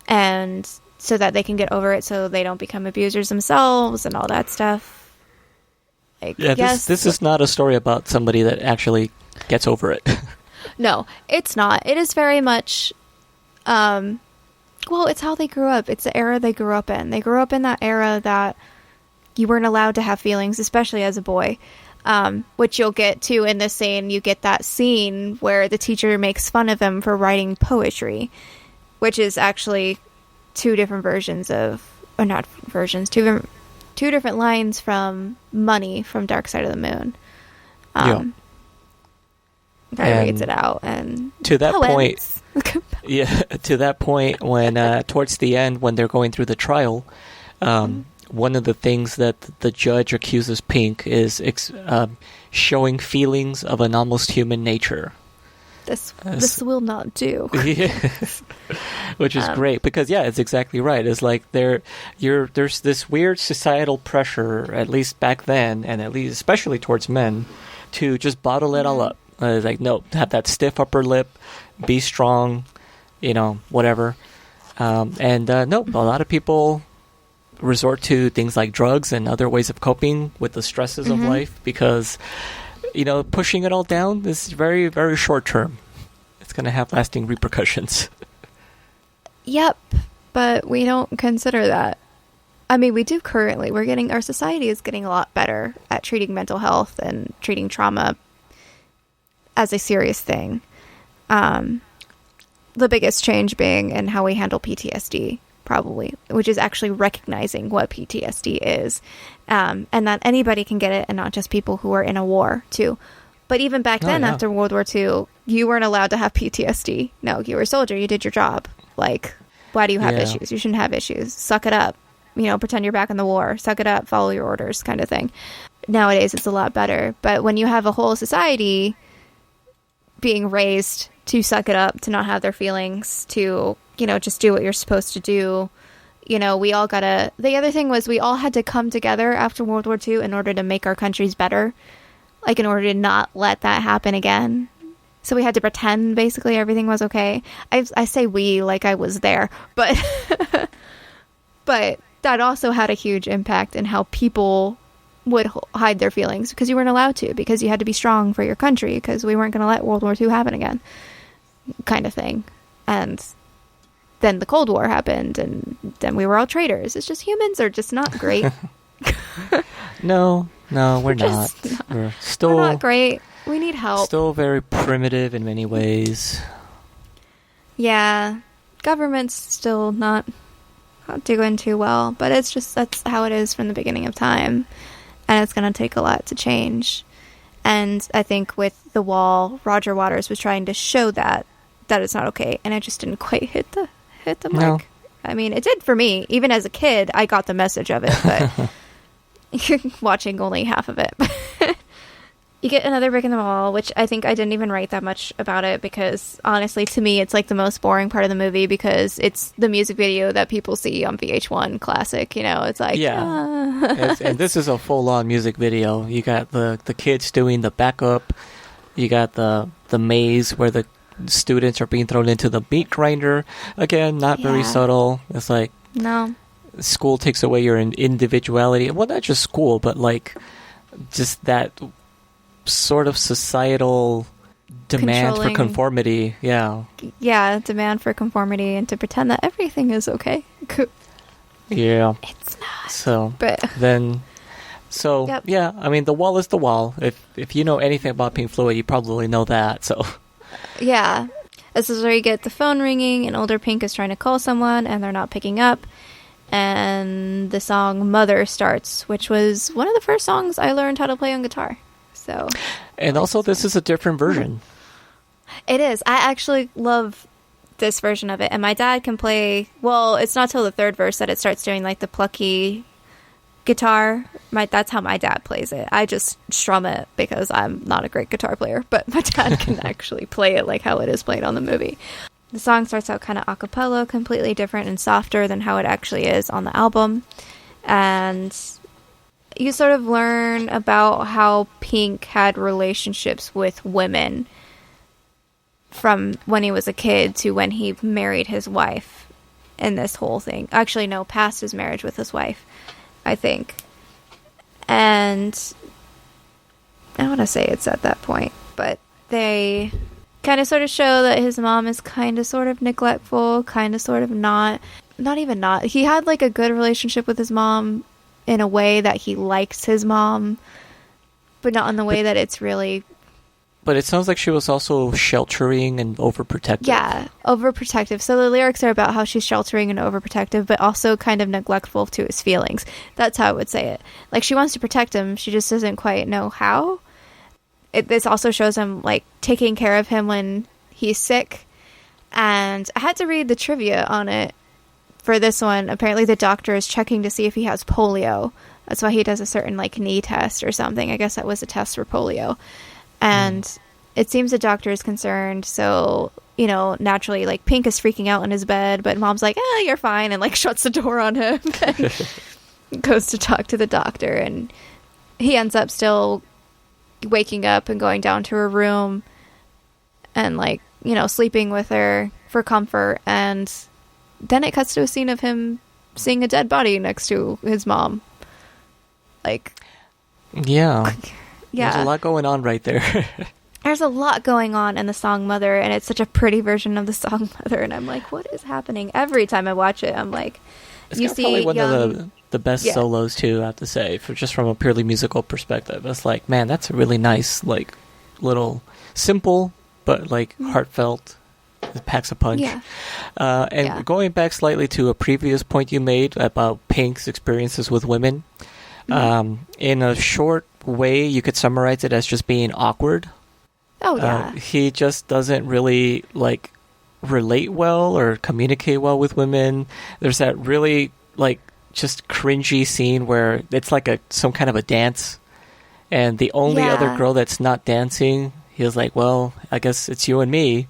and so that they can get over it so they don't become abusers themselves and all that stuff. This is not a story about somebody that actually gets over it. No, it's not. It is very much, well, it's how they grew up. It's the era they grew up in. They grew up in that era that you weren't allowed to have feelings, especially as a boy, which you'll get to in this scene. You get that scene where the teacher makes fun of him for writing poetry, which is actually two different versions of, or not versions, two different lines from Money from Dark Side of the Moon. Guy reads it out, and to that point, to that point, when towards the end, when they're going through the trial, one of the things that the judge accuses Pink is showing feelings of an almost human nature. This will not do. Yes. Which is great, because it's exactly right. It's like there's this weird societal pressure, at least back then, and at least especially towards men, to just bottle it all up. It's like, no, have that stiff upper lip, be strong, whatever. No, a lot of people resort to things like drugs and other ways of coping with the stresses of life, because pushing it all down is very, very short term. It's going to have lasting repercussions. Yep, but we don't consider that. I mean, we do currently. Our society is getting a lot better at treating mental health and treating trauma as a serious thing. The biggest change being in how we handle PTSD, probably, which is actually recognizing what PTSD is, and that anybody can get it, and not just people who are in a war, too. But even back then, after World War II, you weren't allowed to have PTSD. No, you were a soldier. You did your job. Like, why do you have issues? You shouldn't have issues. Suck it up. Pretend you're back in the war. Suck it up. Follow your orders, kind of thing. Nowadays, it's a lot better. But when you have a whole society being raised to suck it up, to not have their feelings, to, just do what you're supposed to do, we all gotta... The other thing was we all had to come together after World War II in order to make our countries better. Like, in order to not let that happen again. So we had to pretend, basically, everything was okay. I say we like I was there, but... but that also had a huge impact in how people would hide their feelings, because you weren't allowed to, because you had to be strong for your country, because we weren't going to let World War II happen again, kind of thing. And then the Cold War happened, and then we were all traitors. It's just humans are just not great. No, we're not. We're not great. We need help. Still very primitive in many ways. Yeah, government's still not doing too well, but it's just, that's how it is from the beginning of time, and it's going to take a lot to change. And I think with The Wall, Roger Waters was trying to show that it's not okay, and it just didn't quite hit the mark. No. I mean, it did for me. Even as a kid, I got the message of it, but you're watching only half of it. You get another brick in the wall, which I think I didn't even write that much about it, because honestly, to me, it's like the most boring part of the movie, because it's the music video that people see on VH1 Classic. It's like, and this is a full-on music video. You got the kids doing the backup. You got the maze where the students are being thrown into the meat grinder. Again, not very subtle. It's like, no, school takes away your individuality. Well, not just school, but like just that sort of societal demand for conformity. Demand for conformity, and to pretend that everything is okay. It's not. So I mean, The Wall is The Wall. If you know anything about Pink Floyd, you probably know that. So this is where you get the phone ringing, and older Pink is trying to call someone, and they're not picking up, and the song Mother starts, which was one of the first songs I learned how to play on guitar. So, and also, this is a different version. It is. I actually love this version of it, and my dad can play. Well, it's not till the third verse that it starts doing like the plucky guitar. That's how my dad plays it. I just strum it because I'm not a great guitar player, but my dad can actually play it like how it is played on the movie. The song starts out kind of a cappella, completely different and softer than how it actually is on the album. and you sort of learn about how Pink had relationships with women from when he was a kid to when he married his wife in this whole thing. Actually, no, past his marriage with his wife, I think. And I want to say it's at that point, but they kind of sort of show that his mom is kind of sort of neglectful, kind of sort of not even not. He had like a good relationship with his mom in a way that he likes his mom, but not in the way that it's really... But it sounds like she was also sheltering and overprotective. Yeah, overprotective. So the lyrics are about how she's sheltering and overprotective, but also kind of neglectful to his feelings. That's how I would say it. Like, she wants to protect him, she just doesn't quite know how. This also shows him, like, taking care of him when he's sick. And I had to read the trivia on it for this one. Apparently the doctor is checking to see if he has polio. That's why he does a certain, like, knee test or something. I guess that was a test for polio. And it seems the doctor is concerned, so, you know, naturally, like, Pink is freaking out in his bed, but Mom's like, you're fine, and, like, shuts the door on him and goes to talk to the doctor, and he ends up still waking up and going down to her room and, like, you know, sleeping with her for comfort, and then it cuts to a scene of him seeing a dead body next to his mom. Like... Yeah. Yeah. There's a lot going on right there. There's a lot going on in the song Mother, and it's such a pretty version of the song Mother, and I'm like, what is happening? Every time I watch it, I'm like, it's probably one of the best solos, too, I have to say, from a purely musical perspective. It's like, man, that's a really nice, like, little, simple, but, like, heartfelt. It packs a punch. Yeah. Going back slightly to a previous point you made about Pink's experiences with women, in a short way, you could summarize it as just being awkward. Oh, yeah. He just doesn't really, like, relate well or communicate well with women. There's that really, like, just cringy scene where it's like some kind of a dance, and the only other girl that's not dancing, he was like, well, I guess it's you and me.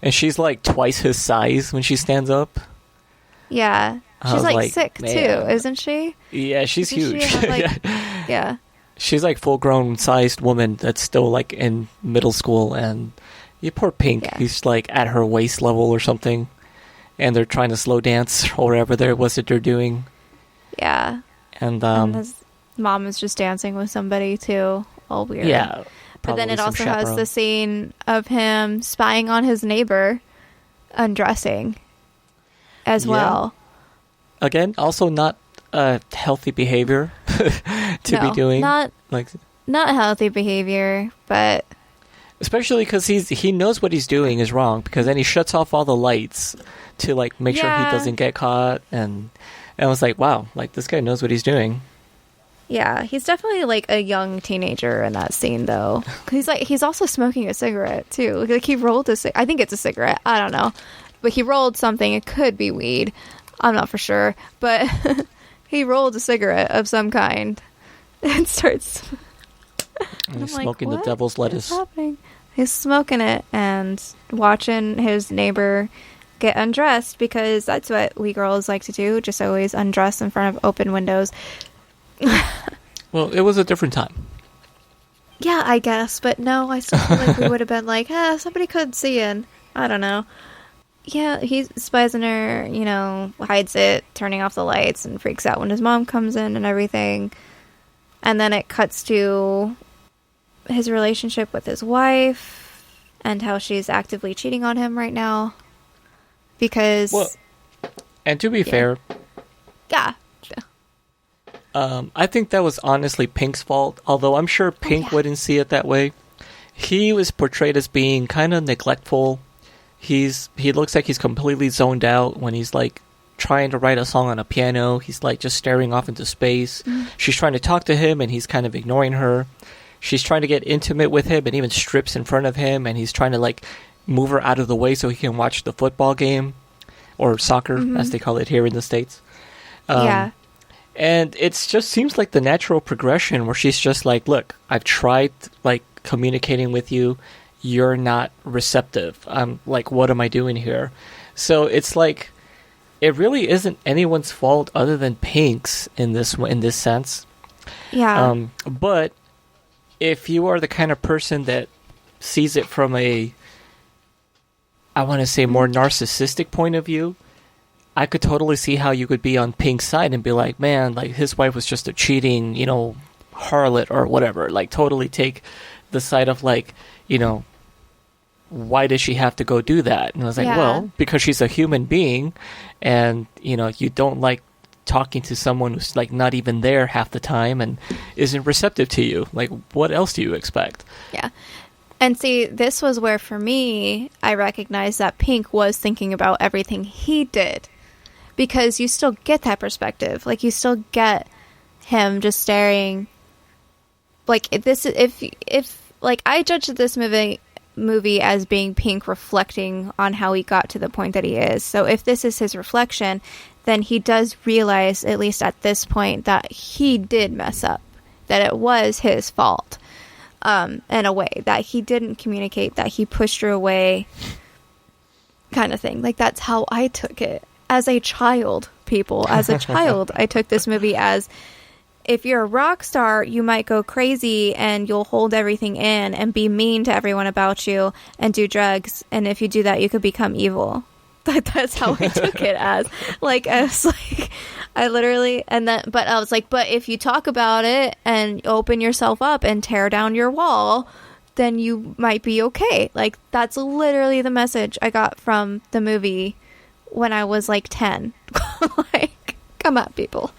And she's, like, twice his size when she stands up. Yeah. She's, like, sick, man. Too, isn't she? Yeah, she's huge. She have, like, yeah. She's, like, full-grown sized woman that's still, like, in middle school, and you poor Pink, he's, like, at her waist level or something, and they're trying to slow dance or whatever there was that they're doing. Yeah. And his mom is just dancing with somebody, too. All weird. Yeah. But then it also has the scene of him spying on his neighbor undressing as well. Again, also not healthy behavior to be doing. Not healthy behavior, but especially because he knows what he's doing is wrong, because then he shuts off all the lights to, like, make sure he doesn't get caught, and I was like, wow, like, this guy knows what he's doing. Yeah, he's definitely, like, a young teenager in that scene, though. He's also smoking a cigarette, too. Like, he rolled I think it's a cigarette. I don't know. But he rolled something. It could be weed. I'm not for sure. But he rolled a cigarette of some kind and starts... And he's smoking the devil's lettuce. What's happening? He's smoking it and watching his neighbor get undressed, because that's what we girls like to do. Just always undress in front of open windows. Well, it was a different time. Yeah, I guess, but no, I still feel like we would have been like, somebody could see in. I don't know. Yeah, he spies on her, you know, hides it, turning off the lights, and freaks out when his mom comes in and everything. And then it cuts to his relationship with his wife and how she's actively cheating on him right now. Because... Well, and to be fair... Yeah. I think that was honestly Pink's fault, although I'm sure Pink wouldn't see it that way. He was portrayed as being kind of neglectful. He looks like he's completely zoned out when he's, like, trying to write a song on a piano. He's, like, just staring off into space. She's trying to talk to him, and he's kind of ignoring her. She's trying to get intimate with him and even strips in front of him, and he's trying to, like, move her out of the way so he can watch the football game, or soccer, as they call it here in the States. And it just seems like the natural progression where she's just like, look, I've tried, like, communicating with you. You're not receptive. I'm like, what am I doing here? So it's like, it really isn't anyone's fault other than Pink's in this sense. Yeah. But if you are the kind of person that sees it from a, I want to say, more narcissistic point of view, I could totally see how you could be on Pink's side and be like, man, like his wife was just a cheating, harlot or whatever. Like totally take the side of like, why does she have to go do that? And I was like, well, because she's a human being, and you don't like talking to someone who's like not even there half the time and isn't receptive to you. Like, what else do you expect? Yeah. And see, this was where for me, I recognized that Pink was thinking about everything he did, because you still get that perspective. Like, you still get him just staring. Like, if like I judged this movie as being Pink reflecting on how he got to the point that he is. So if this is his reflection, then he does realize, at least at this point, that he did mess up, that it was his fault, in a way, that he didn't communicate, that he pushed her away, kind of thing. Like, that's how I took it as a child, people. As a child, I took this movie as, if you're a rock star, you might go crazy and you'll hold everything in and be mean to everyone about you and do drugs. And if you do that, you could become evil. That's how I took it as. Like, I was like, but I was like, but if you talk about it and open yourself up and tear down your wall, then you might be okay. Like, that's literally the message I got from the movie when I was like 10. Like, come on, people.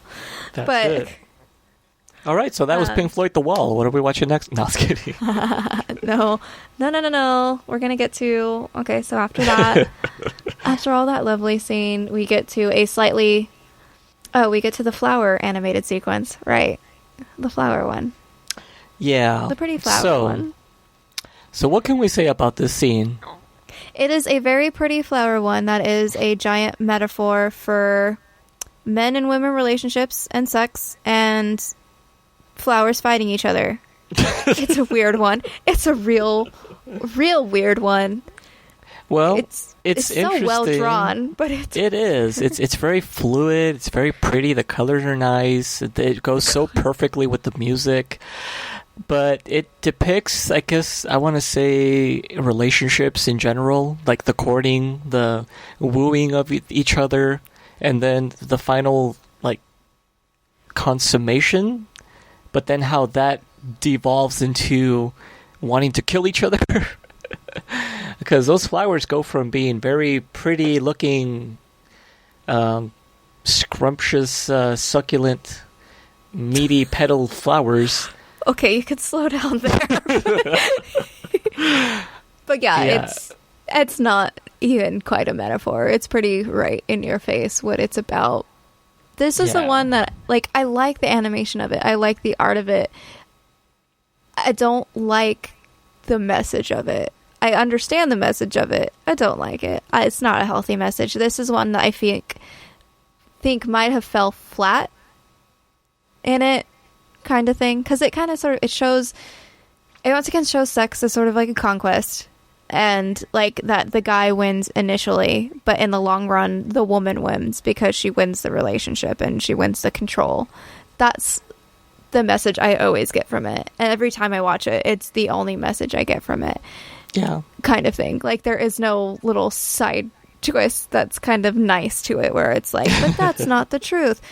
That's it. All right, so that was Pink Floyd, The Wall. What are we watching next? No, I was kidding. No. We're going to get to... Okay, so after that, after all that lovely scene, we get to we get to the flower animated sequence, right? The flower one. Yeah. The pretty flower one. So what can we say about this scene? It is a very pretty flower one that is a giant metaphor for men and women relationships and sex and flowers fighting each other. It's a weird one. It's a real weird one. Well, it's so well drawn, but it is. It's very fluid. It's very pretty. The colors are nice. It goes so perfectly with the music. But it depicts, I guess, I want to say, relationships in general, like the courting, the wooing of each other, and then the final, like, consummation. But then how that devolves into wanting to kill each other. Because those flowers go from being very pretty looking, scrumptious, succulent, meaty petal flowers. Okay, you could slow down there. But yeah, it's not even quite a metaphor. It's pretty right in your face what it's about. This is the one that, like, I like the animation of it. I like the art of it. I don't like the message of it. I understand the message of it. I don't like it. It's not a healthy message. This is one that I think might have fell flat in it, kind of thing. Because it kind of sort of, it once again shows sex as sort of like a conquest. And like that the guy wins initially, but in the long run, the woman wins because she wins the relationship and she wins the control. That's the message I always get from it. And every time I watch it, it's the only message I get from it. Yeah. Kind of thing. Like, there is no little side twist that's kind of nice to it where it's like, but that's not the truth.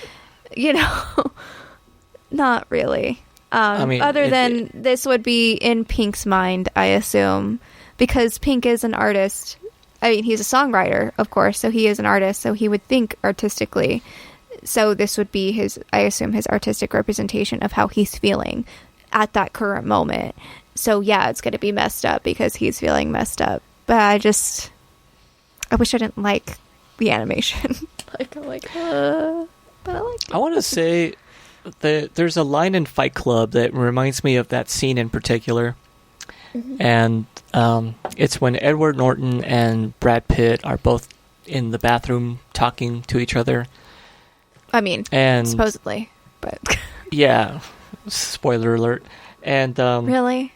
Not really. I mean, other than this would be in Pink's mind, I assume. Because Pink is an artist. I mean, he's a songwriter, of course, so he is an artist, so he would think artistically. So this would be his artistic representation of how he's feeling at that current moment. So yeah, it's going to be messed up because he's feeling messed up. But I wish I didn't like the animation. But I like it. I want to say that there's a line in Fight Club that reminds me of that scene in particular. Mm-hmm. And it's when Edward Norton and Brad Pitt are both in the bathroom talking to each other. I mean, supposedly, but yeah, spoiler alert. And really,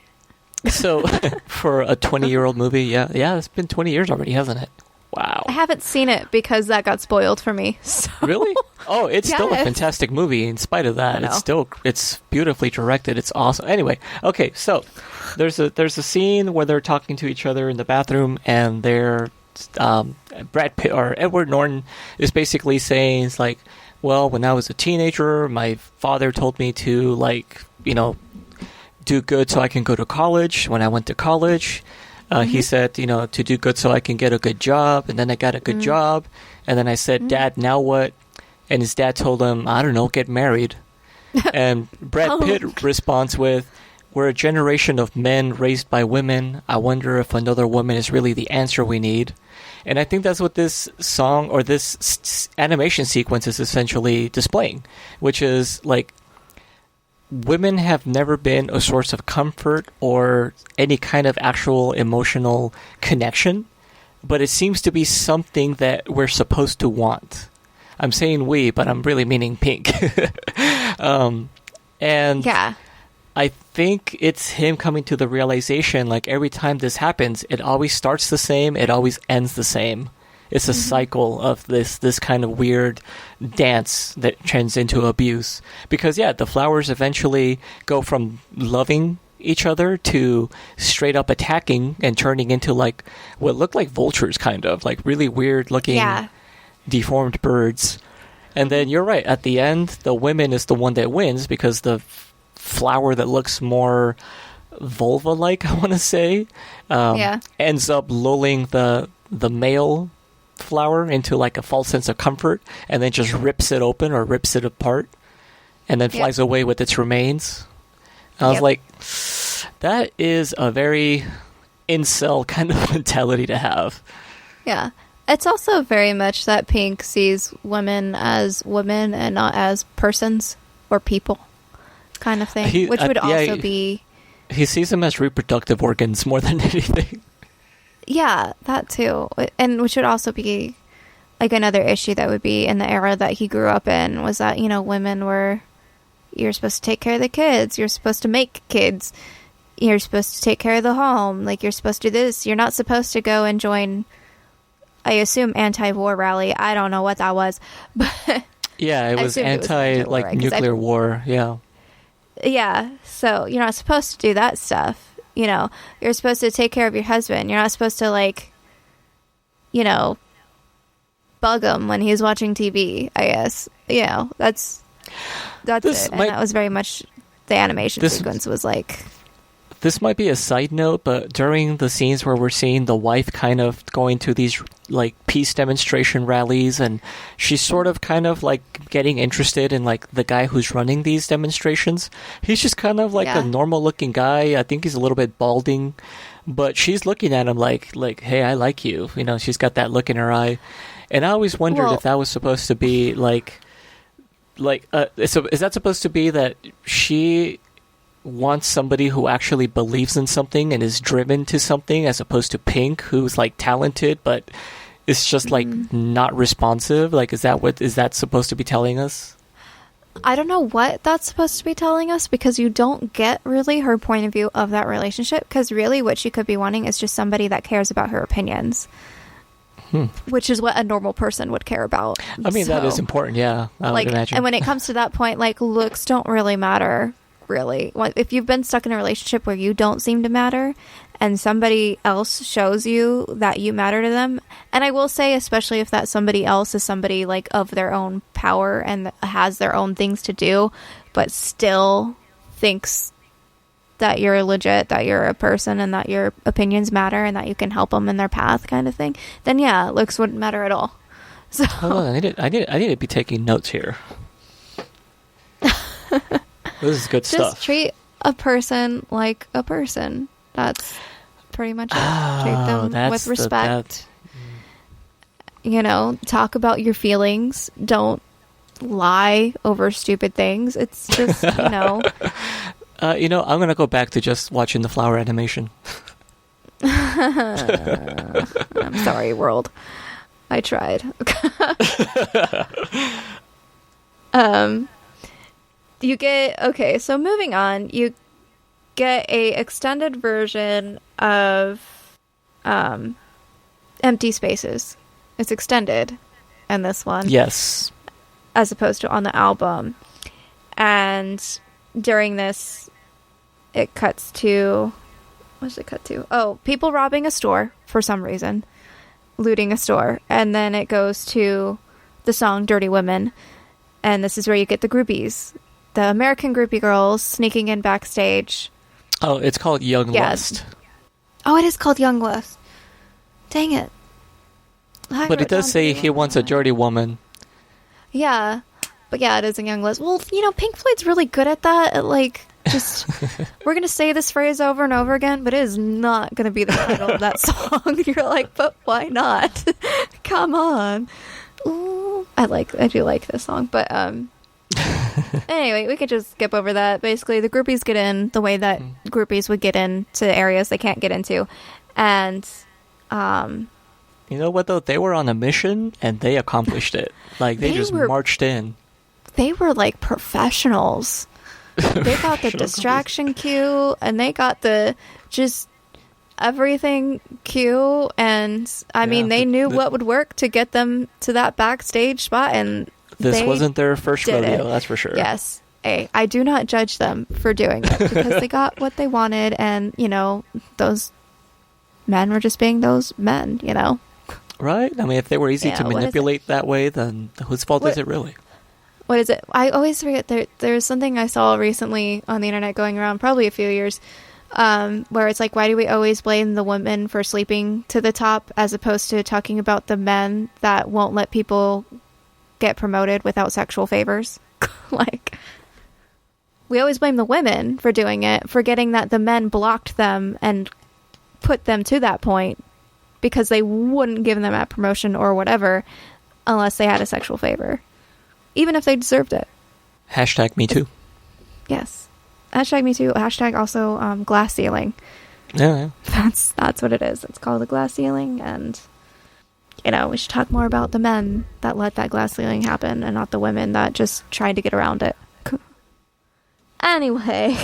so for a 20-year-old movie, yeah, it's been 20 years already, hasn't it? Wow. I haven't seen it because that got spoiled for me. So. Really? Oh, it's still a Yes. fantastic movie in spite of that. It's beautifully directed. It's awesome. Anyway, okay, so there's a scene where they're talking to each other in the bathroom, and they're Brad Pitt or Edward Norton is basically saying, it's like, well, when I was a teenager, my father told me to, like, do good so I can go to college. When I went to college, he said, to do good so I can get a good job. And then I got a good job. And then I said, Dad, now what? And his dad told him, I don't know, get married. And Brad Pitt responds with, we're a generation of men raised by women. I wonder if another woman is really the answer we need. And I think that's what this song or this animation sequence is essentially displaying, which is like, women have never been a source of comfort or any kind of actual emotional connection, but it seems to be something that we're supposed to want. I'm saying we, but I'm really meaning Pink. And Yeah. I think it's him coming to the realization, like, every time this happens, it always starts the same, it always ends the same. It's a cycle of this kind of weird dance that turns into abuse. Because, yeah, the flowers eventually go from loving each other to straight up attacking and turning into, like, what look like vultures, kind of. Like, really weird-looking, deformed birds. And then, you're right, at the end, the woman is the one that wins because the flower that looks more vulva-like, I want to say, ends up lulling the male flower into like a false sense of comfort, and then just rips it open or rips it apart, and then flies away with its remains. I was like, that is a very incel kind of mentality to have. Yeah. It's also very much that Pink sees women as women and not as persons or people kind of thing, which would also be... He sees them as reproductive organs more than anything. Yeah, that too. And which would also be like another issue that would be in the era that he grew up in, was that, women were, you're supposed to take care of the kids, you're supposed to make kids, you're supposed to take care of the home, like, you're supposed to do this, you're not supposed to go and join, I assume, anti-war rally. I don't know what that was, but yeah, it was nuclear war. Yeah, so you're not supposed to do that stuff. You're supposed to take care of your husband. You're not supposed to, like, bug him when he's watching TV, I guess. That's it. And that was very much the animation sequence was like... This might be a side note, but during the scenes where we're seeing the wife kind of going to these, like, peace demonstration rallies, and she's sort of kind of, like, getting interested in, like, the guy who's running these demonstrations. He's just kind of like a normal-looking guy. I think he's a little bit balding, but she's looking at him like, hey, I like you. She's got that look in her eye. And I always wondered if that was supposed to be, is that supposed to be that she wants somebody who actually believes in something and is driven to something, as opposed to Pink, who's, like, talented but is just like not responsive? Like, is that supposed to be telling us? I don't know what that's supposed to be telling us, because you don't get really her point of view of that relationship, because really what she could be wanting is just somebody that cares about her opinions, which is what a normal person would care about. I mean, that is important, yeah, I would imagine. And when it comes to that point, like, looks don't really matter. Really, if you've been stuck in a relationship where you don't seem to matter, and somebody else shows you that you matter to them, and I will say, especially if that somebody else is somebody, like, of their own power and has their own things to do, but still thinks that you're legit, that you're a person, and that your opinions matter, and that you can help them in their path, kind of thing, then yeah, looks wouldn't matter at all. So hold on, I need to be taking notes here. This is good stuff. Just treat a person like a person. That's pretty much it. Treat them with respect. Talk about your feelings. Don't lie over stupid things. It's just, I'm going to go back to just watching the flower animation. I'm sorry, world. I tried. So moving on, you get a extended version of Empty Spaces. It's extended in this one. Yes. As opposed to on the album. And during this, it cuts to... What does it cut to? Oh, people robbing a store for some reason. Looting a store. And then it goes to the song Dirty Women. And this is where you get the groupies. The American groupie girls sneaking in backstage. Oh, it's called Young Lust. Oh, it is called Young Lust. Dang it. But it does say he wants a dirty woman. Yeah. But yeah, it is a Young Lust. Well, Pink Floyd's really good at that. At, like, just, we're going to say this phrase over and over again, but it is not going to be the title of that song. You're like, but why not? Come on. Ooh. I do like this song. But, anyway, we could just skip over that. Basically, the groupies get in the way that groupies would get into areas they can't get into. And, you know what, though? They were on a mission, and they accomplished it. Like, they just marched in. They were, like, professionals. They got the distraction cue, and they got the just everything cue, and, I mean, they knew what would work to get them to that backstage spot, and this wasn't their first rodeo, that's for sure. Yes. Hey, I do not judge them for doing it, because they got what they wanted, and, those men were just being those men, Right? I mean, if they were easy to manipulate that way, then whose fault is it really? What is it? I always forget. There's something I saw recently on the internet going around, probably a few years, where it's like, why do we always blame the women for sleeping to the top as opposed to talking about the men that won't let people get promoted without sexual favors? Like, we always blame the women for doing it, forgetting that the men blocked them and put them to that point because they wouldn't give them that promotion or whatever unless they had a sexual favor. Even if they deserved it. Hashtag me too. Yes. Hashtag me too. Hashtag also glass ceiling. Yeah. That's what it is. It's called the glass ceiling, and we should talk more about the men that let that glass ceiling happen and not the women that just tried to get around it. Anyway.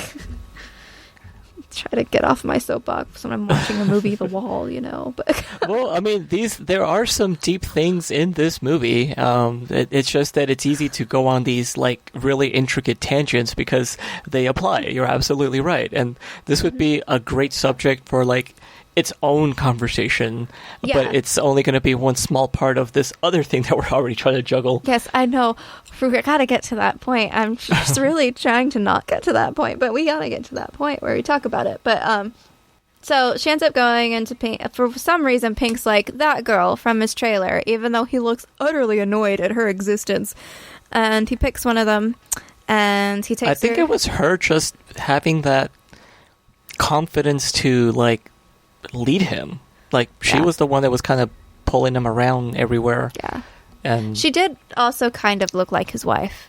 Try to get off my soapbox when I'm watching a movie, The Wall, but well, I mean, there are some deep things in this movie. It's just that it's easy to go on these like really intricate tangents because they apply. You're absolutely right, and this would be a great subject for like its own conversation, but it's only going to be one small part of this other thing that we're already trying to juggle. Yes, I know. We gotta get to that point. I'm just really trying to not get to that point, but we gotta get to that point where we talk about it. But so she ends up going into Pink. For some reason, Pink's like, that girl from his trailer, even though he looks utterly annoyed at her existence. And he picks one of them, and he takes her. I think it was her just having that confidence to like lead him. Like she was the one that was kind of pulling him around everywhere. Yeah. And she did also kind of look like his wife,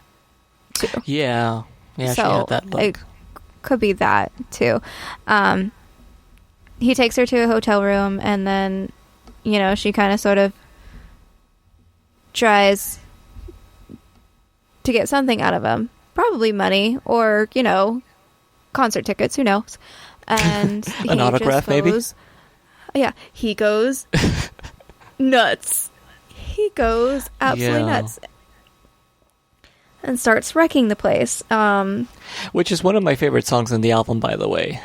too. Yeah. Yeah, so she had that look. It could be that, too. He takes her to a hotel room, and then, she kind of sort of tries to get something out of him. Probably money, or, concert tickets, who knows. And an autograph, maybe? Yeah, he goes nuts. He goes absolutely nuts and starts wrecking the place. Which is one of my favorite songs on the album, by the way.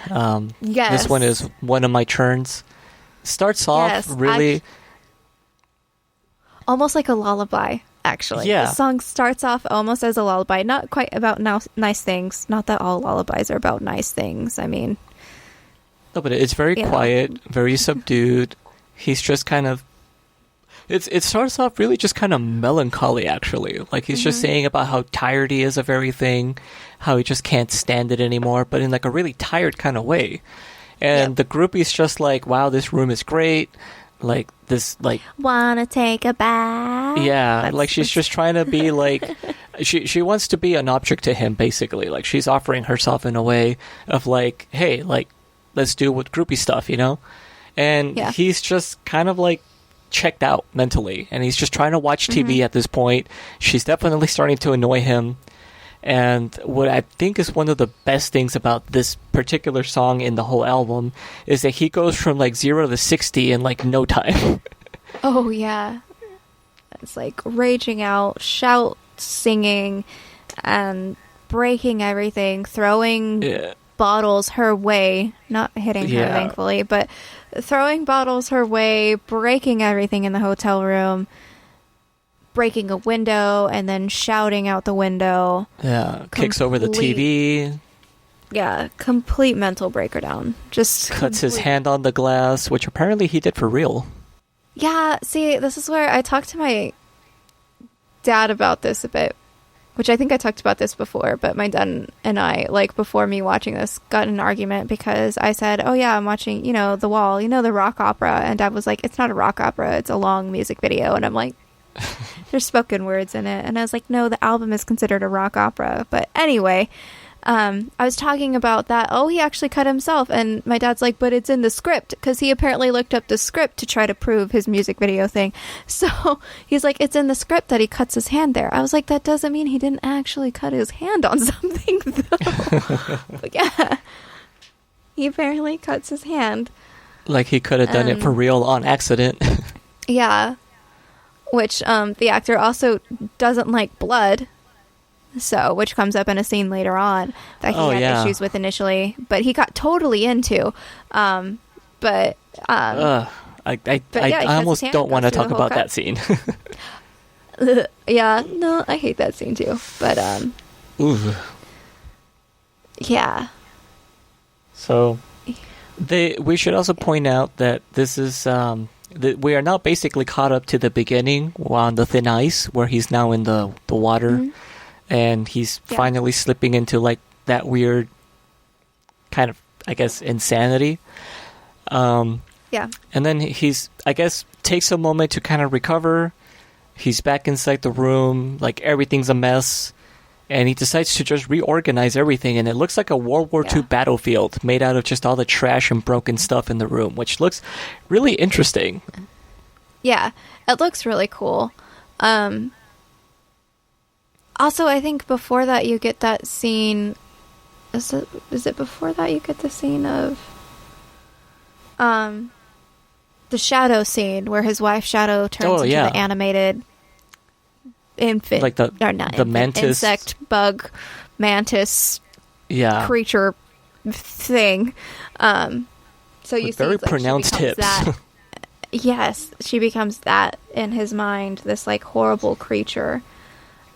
Yes. This one is One of My Turns. Starts off really... almost like a lullaby, actually. Yeah. The song starts off almost as a lullaby. Not quite about nice things. Not that all lullabies are about nice things. I mean... No, but it's very quiet, very subdued. He's just kind of... It starts off really just kind of melancholy, actually. Like, he's just saying about how tired he is of everything, how he just can't stand it anymore, but in, like, a really tired kind of way. And the groupie's just like, wow, this room is great. Like, this, like... Wanna take a bath? Yeah, like, she's just trying to be, like... She wants to be an object to him, basically. Like, she's offering herself in a way of, like, hey, like, let's do with groupie stuff, And he's just kind of, like, checked out mentally, and he's just trying to watch TV at this point. She's definitely starting to annoy him, and what I think is one of the best things about this particular song in the whole album is that he goes from like 0 to 60 in like no time. Oh yeah, It's like raging out, shout, singing, and breaking everything, throwing bottles her way, not hitting her, thankfully, but throwing bottles her way, breaking everything in the hotel room, breaking a window, and then shouting out the window. Yeah, kicks over the TV. Yeah, complete mental breakdown. Just cuts his hand on the glass, which apparently he did for real. Yeah, see, this is where I talked to my dad about this a bit, which I think I talked about this before, but my dad and I, like, before me watching this, got in an argument because I said, oh yeah, I'm watching, The Wall, the rock opera, and Dad was like, it's not a rock opera, it's a long music video, and I'm like, there's spoken words in it, and I was like, no, the album is considered a rock opera, but anyway, I was talking about that. Oh, he actually cut himself. And my dad's like, but it's in the script, because he apparently looked up the script to try to prove his music video thing. So he's like, it's in the script that he cuts his hand there. I was like, that doesn't mean he didn't actually cut his hand on something, though. But yeah, he apparently cuts his hand. Like he could have done it for real on accident. Yeah. Which the actor also doesn't like blood. So, which comes up in a scene later on that he had issues with initially, but he got totally into. I almost don't want to talk about that scene. Yeah, no, I hate that scene too. But Ooh. Yeah. So, we should also point out that this is we are now basically caught up to the beginning on the thin ice, where he's now in the water. Mm-hmm. And he's finally slipping into like that weird kind of, I guess, insanity. And then he's, I guess, takes a moment to kind of recover. He's back inside the room, like everything's a mess. And he decides to just reorganize everything. And it looks like a World War II battlefield made out of just all the trash and broken stuff in the room, which looks really interesting. Yeah, it looks really cool. Also, I think before that you get that scene. Is it before that you get the scene of the shadow scene where his wife Shadow turns into the animated infant, like the mantis, insect, bug, mantis, creature thing. So you see very pronounced hips. Yes, she becomes that in his mind, this like horrible creature.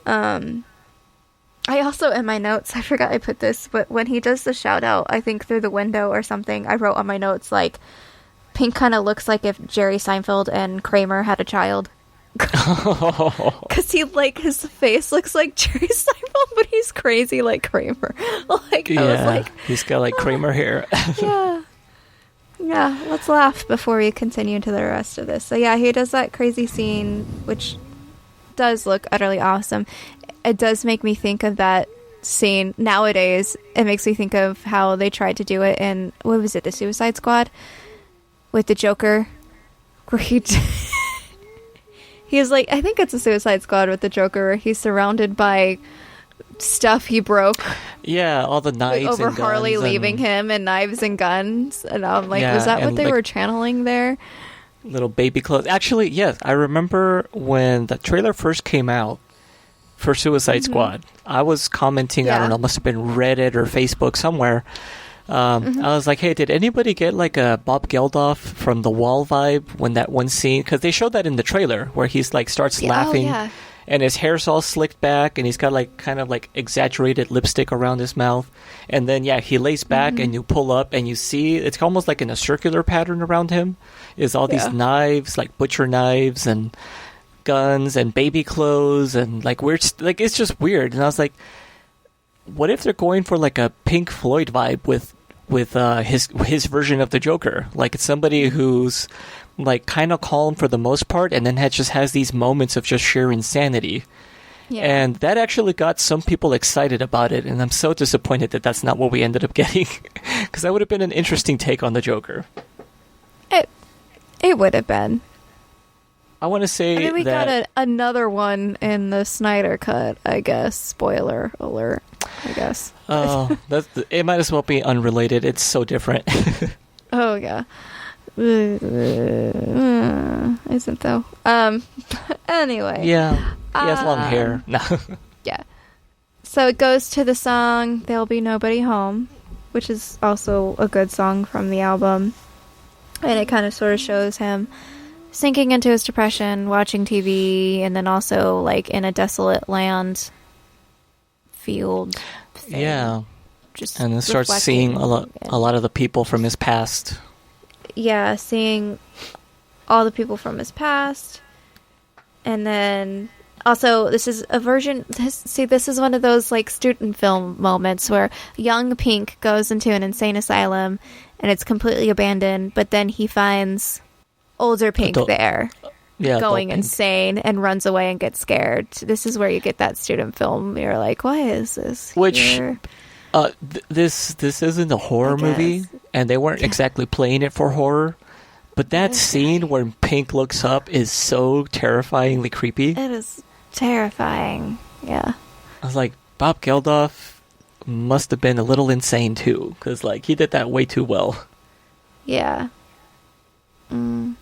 I also, in my notes, I forgot I put this, but when he does the shout out, I think through the window or something, I wrote on my notes, like, Pink kind of looks like if Jerry Seinfeld and Kramer had a child. Because his face looks like Jerry Seinfeld, but he's crazy like Kramer. I was like, he's got like Kramer hair. Yeah, let's laugh before we continue to the rest of this. So yeah, he does that crazy scene, which does look utterly awesome. It does make me think of that scene nowadays. It makes me think of how they tried to do it in, what was it, the Suicide Squad with the Joker, where he's like, I think it's a Suicide Squad with the Joker, where he's surrounded by stuff he broke. Yeah, all the knives over and Harley guns leaving him, and knives and guns. And I'm like, was that what they were channeling there? Little baby clothes. Actually, yes, I remember when the trailer first came out for Suicide Squad. I was commenting, I don't know, must have been Reddit or Facebook somewhere. I was like, hey, did anybody get like a Bob Geldof from The Wall vibe when that one scene? Because they showed that in the trailer where he's like starts laughing and his hair's all slicked back and he's got like kind of like exaggerated lipstick around his mouth. And then, he lays back and you pull up and you see it's almost like in a circular pattern around him is all these knives, like butcher knives and guns and baby clothes and like weird, like it's just weird. And I was like, what if they're going for like a Pink Floyd vibe with his version of the Joker? Like it's somebody who's like kind of calm for the most part and then has these moments of just sheer insanity. Yeah. And that actually got some people excited about it, and I'm so disappointed that that's not what we ended up getting, because that would have been an interesting take on the Joker. It would have been. I want to say we got another one in the Snyder Cut, I guess. Spoiler alert, I guess. Oh, it might as well be unrelated. It's so different. Oh, yeah. Isn't though. Anyway. Yeah. He has long hair. No. Yeah. So it goes to the song There'll Be Nobody Home, which is also a good song from the album. And it kind of sort of shows him sinking into his depression, watching TV, and then also like in a desolate land field thing. Yeah. Just and then starts seeing a lot of the people from his past. Yeah, seeing all the people from his past. And then also, this is a version... this is one of those like student film moments where young Pink goes into an insane asylum and it's completely abandoned, but then he finds older Pink there going insane and runs away and gets scared. This is where you get that student film. You're like, why is this Which... here? This isn't a horror movie, and they weren't exactly playing it for horror, but that scene where Pink looks up is so terrifyingly creepy. It is terrifying, yeah. I was like, Bob Geldof must have been a little insane too, because like he did that way too well. Yeah. You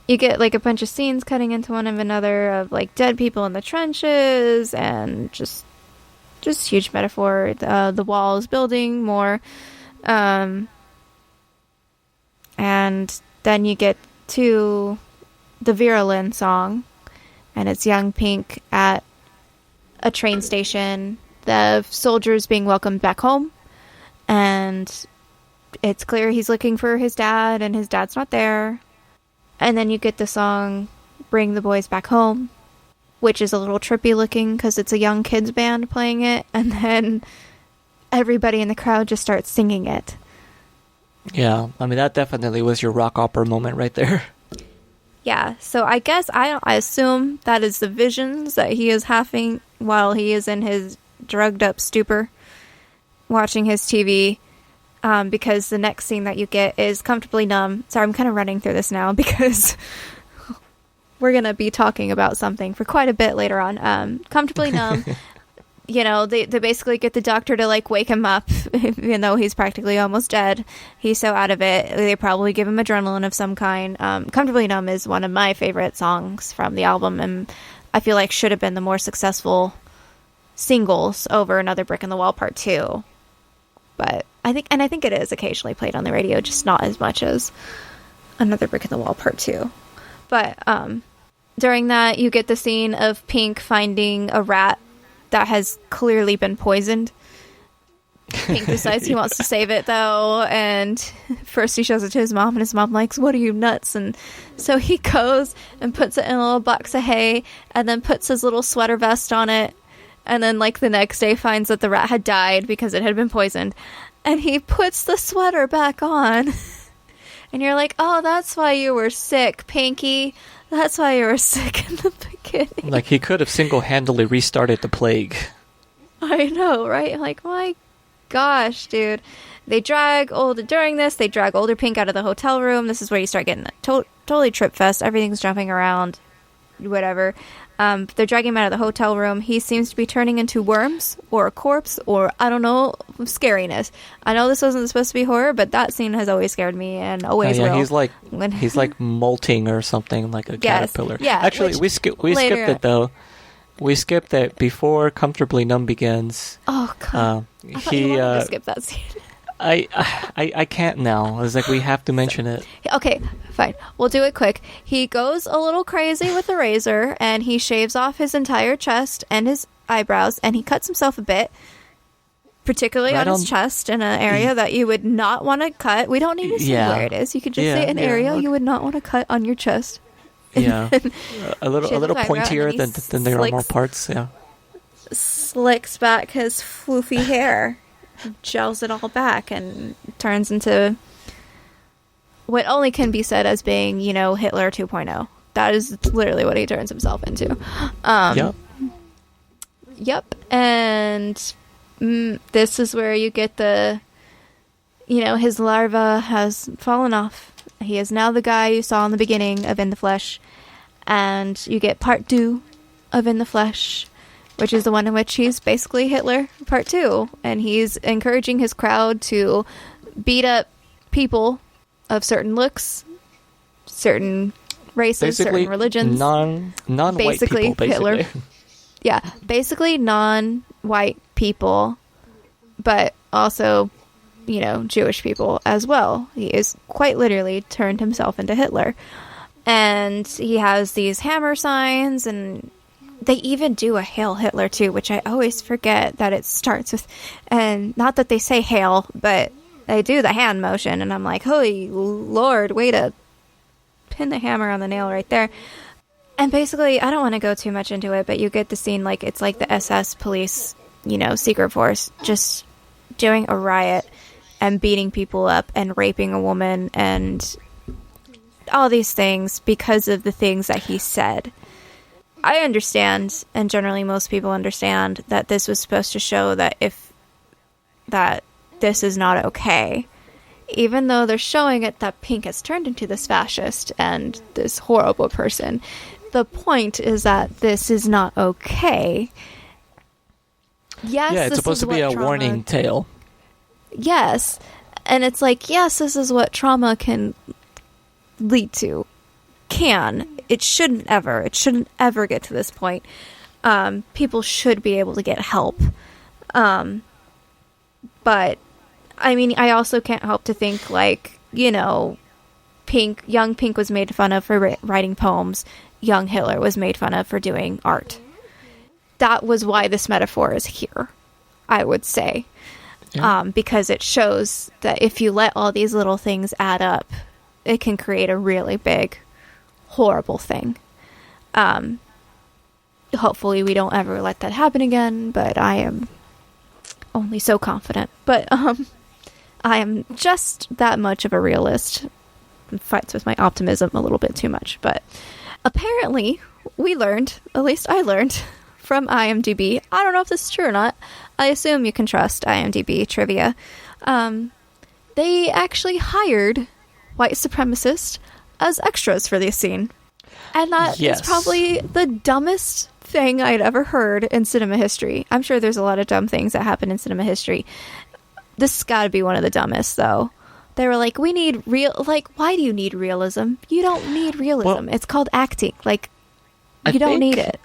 get like a bunch of scenes cutting into one of another of like dead people in the trenches and just huge metaphor. The walls building more. And then you get to the Virulin song. And it's young Pink at a train station. The soldiers being welcomed back home. And it's clear he's looking for his dad. And his dad's not there. And then you get the song Bring the Boys Back Home, which is a little trippy looking because it's a young kids band playing it, and then everybody in the crowd just starts singing it. Yeah, I mean, that definitely was your rock opera moment right there. Yeah, so I guess I assume that is the visions that he is having while he is in his drugged up stupor watching his TV, because the next scene that you get is Comfortably Numb. Sorry, I'm kind of running through this now because... we're going to be talking about something for quite a bit later on. Comfortably Numb, they basically get the doctor to, like, wake him up, even though he's practically almost dead. He's so out of it. They probably give him adrenaline of some kind. Comfortably Numb is one of my favorite songs from the album, and I feel like should have been the more successful singles over Another Brick in the Wall Part 2. But I think it is occasionally played on the radio, just not as much as Another Brick in the Wall Part 2. But, during that, you get the scene of Pink finding a rat that has clearly been poisoned. Pink decides he wants to save it, though, and first he shows it to his mom, and his mom likes, what are you, nuts? And so he goes and puts it in a little box of hay, and then puts his little sweater vest on it, and then, like, the next day finds that the rat had died because it had been poisoned, and he puts the sweater back on. And you're like, oh, that's why you were sick, Pinky. That's why you were sick in the beginning. Like, he could have single-handedly restarted the plague. I know, right? Like, my gosh, dude. During this, they drag older Pink out of the hotel room. This is where you start getting totally trip fest. Everything's jumping around. Whatever. They're dragging him out of the hotel room. He seems to be turning into worms or a corpse or, I don't know, scariness. I know this wasn't supposed to be horror, but that scene has always scared me and always will. He's like molting or something, like a caterpillar. Yeah, actually, we skipped it though. We skipped it before Comfortably Numb begins. Oh god! I thought you wanted to skip that scene. I can't now. I was like, we have to mention it. Okay, fine. We'll do it quick. He goes a little crazy with a razor, and he shaves off his entire chest and his eyebrows, and he cuts himself a bit, particularly on his chest, in an area that you would not want to cut. We don't need to see where it is. You could just say an area you would not want to cut on your chest. Yeah, a little pointier than the normal parts. Yeah, slicks back his floofy hair. Gels it all back and turns into what only can be said as being, Hitler 2.0. That is literally what he turns himself into. Yep. And this is where you get his larva has fallen off. He is now the guy you saw in the beginning of In the Flesh. And you get part 2 of In the Flesh, which is the one in which he's basically Hitler, part 2. And he's encouraging his crowd to beat up people of certain looks certain races, Basically, certain religions. non-white Basically, people, basically. Hitler. Yeah, basically non-white people, but also, Jewish people as well. He is quite literally turned himself into Hitler. And he has these hammer signs, and they even do a Hail Hitler too, which I always forget that it starts with, and not that they say hail, but they do the hand motion, and I'm like, holy Lord, way to pin the hammer on the nail right there. And basically, I don't want to go too much into it, but you get the scene like it's like the SS police, secret force, just doing a riot and beating people up and raping a woman and all these things because of the things that he said. I understand, and generally most people understand, that this was supposed to show that that this is not okay. Even though they're showing it that Pink has turned into this fascist and this horrible person, the point is that this is not okay. Yes, yeah, it's supposed to be a warning tale. Yes, and it's like, yes, this is what trauma can lead to. It shouldn't ever get to this point. People should be able to get help. But I mean, I also can't help to think, like, young Pink was made fun of for writing poems. Young Hitler was made fun of for doing art. That was why this metaphor is here, I would say. Yeah. Because it shows that if you let all these little things add up, it can create a really big, horrible thing. Hopefully we don't ever let that happen again, but I am only so confident. But I am just that much of a realist. It fights with my optimism a little bit too much. But apparently we learned, at least I learned, from IMDb. I don't know if this is true or not. I assume you can trust IMDb trivia. They actually hired white supremacists as extras for this scene. And that is probably the dumbest thing I'd ever heard in cinema history. I'm sure there's a lot of dumb things that happen in cinema history. This has got to be one of the dumbest, though. They were like, we need why do you need realism? You don't need realism. Well, it's called acting. You don't need it.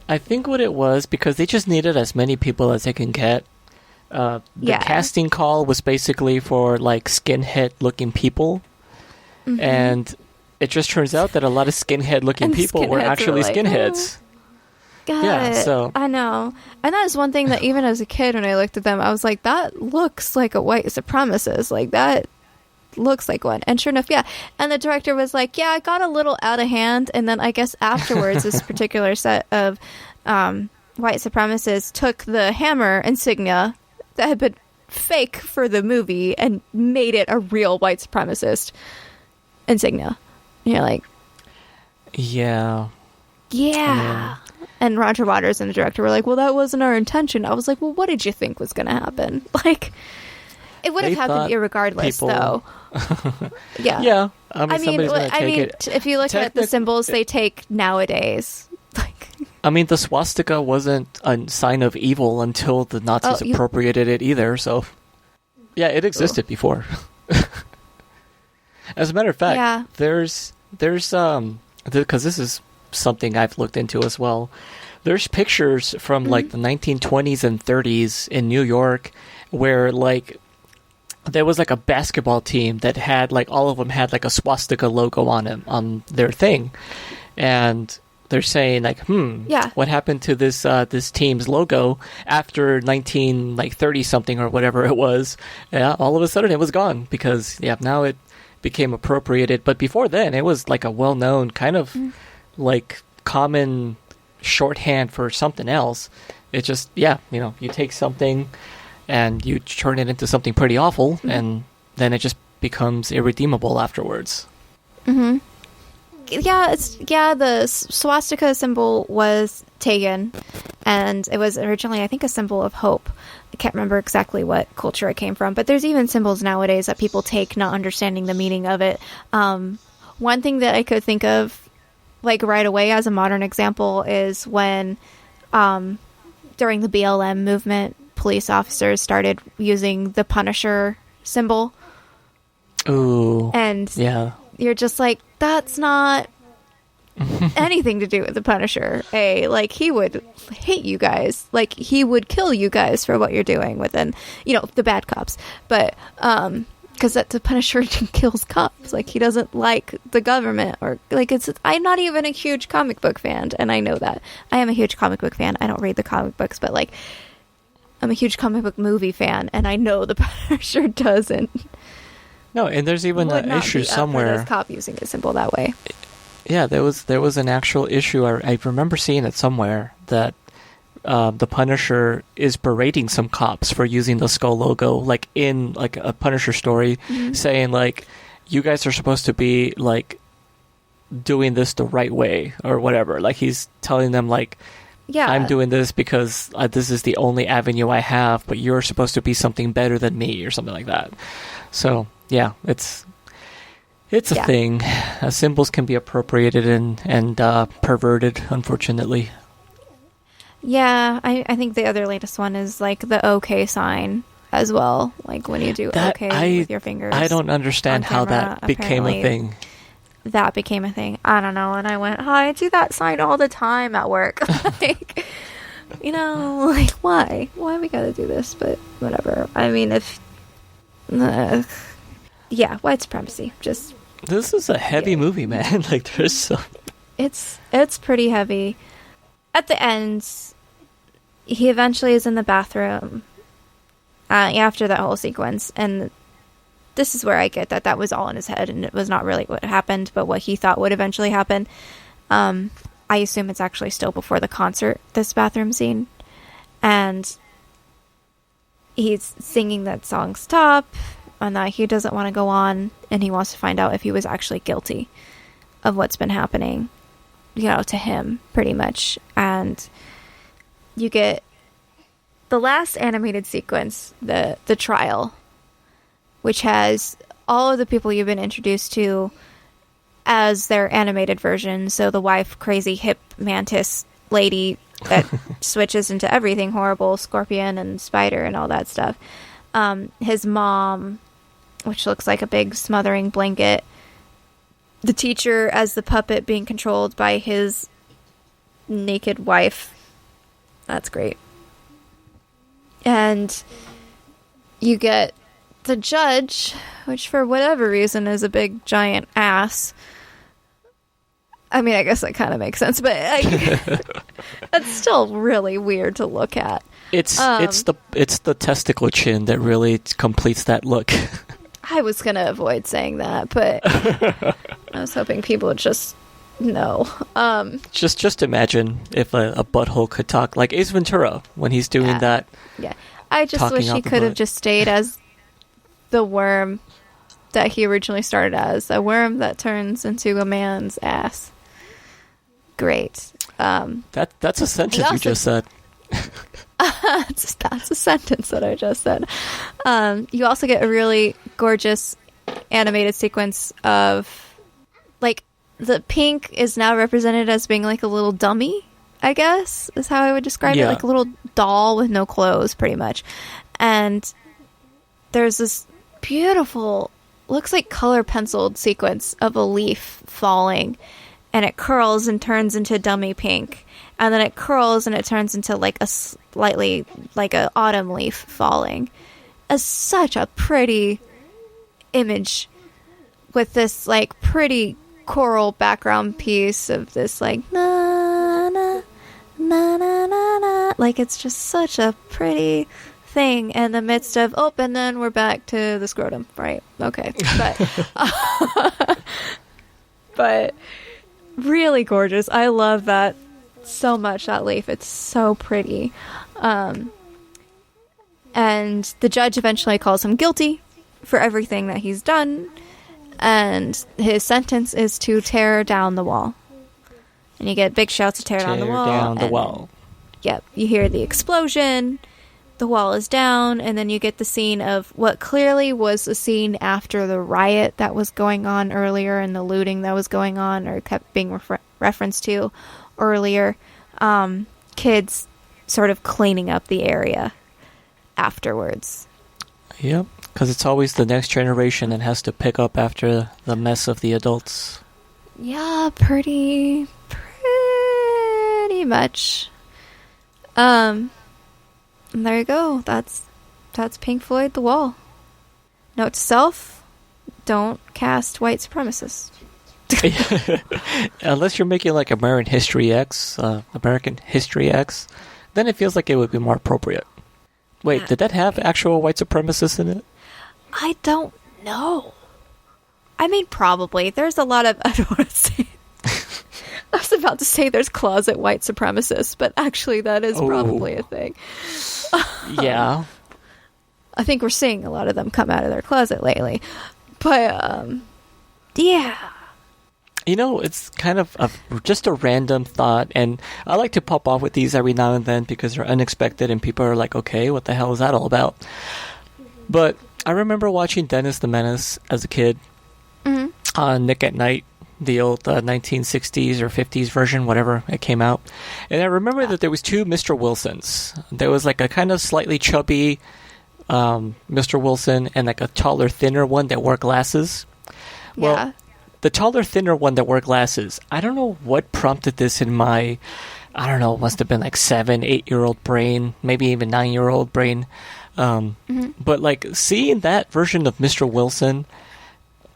I think what it was, because they just needed as many people as they can get. The casting call was basically for, skinhead-looking people. Mm-hmm. And it just turns out that a lot of skinhead-looking people were actually skinheads. So I know. And that is one thing that even as a kid, when I looked at them, I was like, that looks like a white supremacist. That looks like one. And sure enough, yeah. And the director was like, yeah, it got a little out of hand. And then I guess afterwards, this particular set of white supremacists took the hammer insignia that had been fake for the movie and made it a real white supremacist insignia. And you're like, yeah. And Roger Waters and the director were like, well, that wasn't our intention. I was like, well, what did you think was going to happen? It would have happened irregardless, though. Yeah. I mean, if you look at the symbols they take nowadays, I mean, the swastika wasn't a sign of evil until the Nazis appropriated it either. So, yeah, it existed before. As a matter of fact, there's because this is something I've looked into as well. There's pictures from the 1920s and 30s in New York where there was a basketball team that had all of them had a swastika logo on them on their thing, and they're saying what happened to this team's logo after 1930 something or whatever it was? Yeah, all of a sudden it was gone because now it became appropriated. But before then, it was a well-known kind of common shorthand for something else. It just you take something and you turn it into something pretty awful, and then it just becomes irredeemable afterwards. Mm-hmm. The swastika symbol was taken, and it was originally, I think, a symbol of hope. I can't remember exactly what culture it came from, but there's even symbols nowadays that people take not understanding the meaning of it. One thing that I could think of, right away as a modern example, is when, during the BLM movement, police officers started using the Punisher symbol. Ooh. And you're just like, that's not anything to do with the Punisher. Like, he would hate you guys. Like, he would kill you guys for what you're doing within, the bad cops. But, because the Punisher kills cops. Like, he doesn't like the government, or like, I'm not even a huge comic book fan, and I know that. I am a huge comic book fan. I don't read the comic books, but like, I'm a huge comic book movie fan, and I know the Punisher doesn't. No, and there's even an issue somewhere. This cop using a symbol that way. Yeah, there was an actual issue. I remember seeing it somewhere that the Punisher is berating some cops for using the skull logo, like in like a Punisher story, saying like, you guys are supposed to be like doing this the right way or whatever. Like, he's telling them like, yeah, I'm doing this because this is the only avenue I have, but you're supposed to be something better than me, or something like that. So yeah, it's a thing. Symbols can be appropriated and perverted, unfortunately. Yeah, I think the other latest one is like the OK sign as well. Like when you do OK with your fingers. I don't understand how that became a thing. That became a thing. I don't know. And I went, I do that sign all the time at work. Like, like, why? Why we gotta do this? But whatever. I mean, yeah, white supremacy. Just. This is a heavy movie, man. Like, there's some. It's pretty heavy. At the end, he eventually is in the bathroom after that whole sequence, and this is where I get that was all in his head, and it was not really what happened, but what he thought would eventually happen. I assume it's actually still before the concert, this bathroom scene, and he's singing that song Stop, and that he doesn't want to go on, and he wants to find out if he was actually guilty of what's been happening, to him, pretty much. And you get the last animated sequence, the trial, which has all of the people you've been introduced to as their animated version. So the wife, crazy hip mantis lady that switches into everything horrible, scorpion and spider and all that stuff. His mom, which looks like a big smothering blanket. The teacher as the puppet being controlled by his naked wife. That's great. And you get the judge, which for whatever reason is a big giant ass. I mean, I guess that kind of makes sense, but that's still really weird to look at. It's the testicle chin that really completes that look. I was going to avoid saying that, but I was hoping people would just know. Just imagine if a butthole could talk, like Ace Ventura when he's doing that. Yeah, I just wish he could have just stayed as the worm that he originally started as, a worm that turns into a man's ass. Great. That's a sentence you just said. That's a sentence that I just said. You also get a really gorgeous animated sequence of, like, the Pink is now represented as being like a little dummy, I guess, is how I would describe it. Like a little doll with no clothes, pretty much. And there's this beautiful, looks like color penciled sequence of a leaf falling, and it curls and turns into dummy Pink. And then it curls and it turns into like a slightly, like a autumn leaf falling. It's such a pretty image with this like pretty choral background piece of this like na na na na na na. Like, it's just such a pretty thing in the midst of, and then we're back to the scrotum, right? Okay. But really gorgeous. I love that so much, that leaf. It's so pretty. And the judge eventually calls him guilty for everything that he's done, and his sentence is to tear down the wall. And you get big shouts to tear down the wall. Tear down the wall. Yep, you hear the explosion, the wall is down, and then you get the scene of what clearly was a scene after the riot that was going on earlier and the looting that was going on, or kept being referenced to earlier. Kids sort of cleaning up the area afterwards. Yep. Because it's always the next generation that has to pick up after the mess of the adults. Yeah, pretty much. And there you go. That's Pink Floyd, The Wall. Note to self: don't cast white supremacists. Unless you're making like American History X, then it feels like it would be more appropriate. Wait, did that have actual white supremacists in it? I don't know. I mean, probably. There's a lot of... I don't want to say... I was about to say there's closet white supremacists, but actually that is probably a thing. Yeah. I think we're seeing a lot of them come out of their closet lately. But, yeah. You know, it's kind of just a random thought, and I like to pop off with these every now and then because they're unexpected, and people are like, okay, what the hell is that all about? But I remember watching Dennis the Menace as a kid on Nick at Night, the old 1960s or 50s version, whatever it came out. And I remember that there was two Mr. Wilsons. There was like a kind of slightly chubby Mr. Wilson and like a taller, thinner one that wore glasses. Well, Yeah. the taller, thinner one that wore glasses, I don't know what prompted this in my, I don't know, it must have been like 7, 8-year-old brain, maybe even 9-year-old brain. But like seeing that version of Mr. Wilson,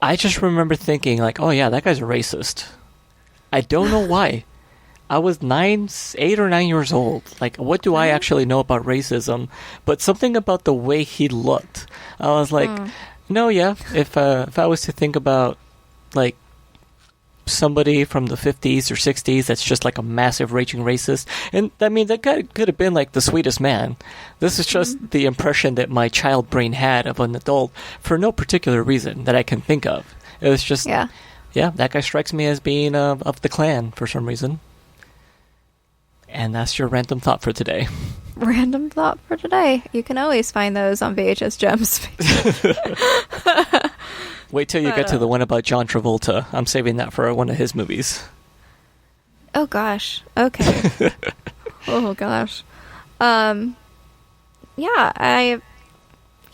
I just remember thinking like, oh yeah, that guy's a racist. I don't know why. I was 8 or 9 years old. Like, what do I actually know about racism? But something about the way he looked, I was like, no, yeah. If I was to think about like somebody from the 50s or 60s that's just like a massive raging racist, and I mean that guy could have been like the sweetest man. This is just the impression that my child brain had of an adult for no particular reason that I can think of. It was just yeah, that guy strikes me as being of the Klan for some reason. And that's your random thought for today. Random thought for today. You can always find those on VHS Gems. Wait till you get to the one about John Travolta. I'm saving that for one of his movies. Oh, gosh. Okay. Oh, gosh. Yeah,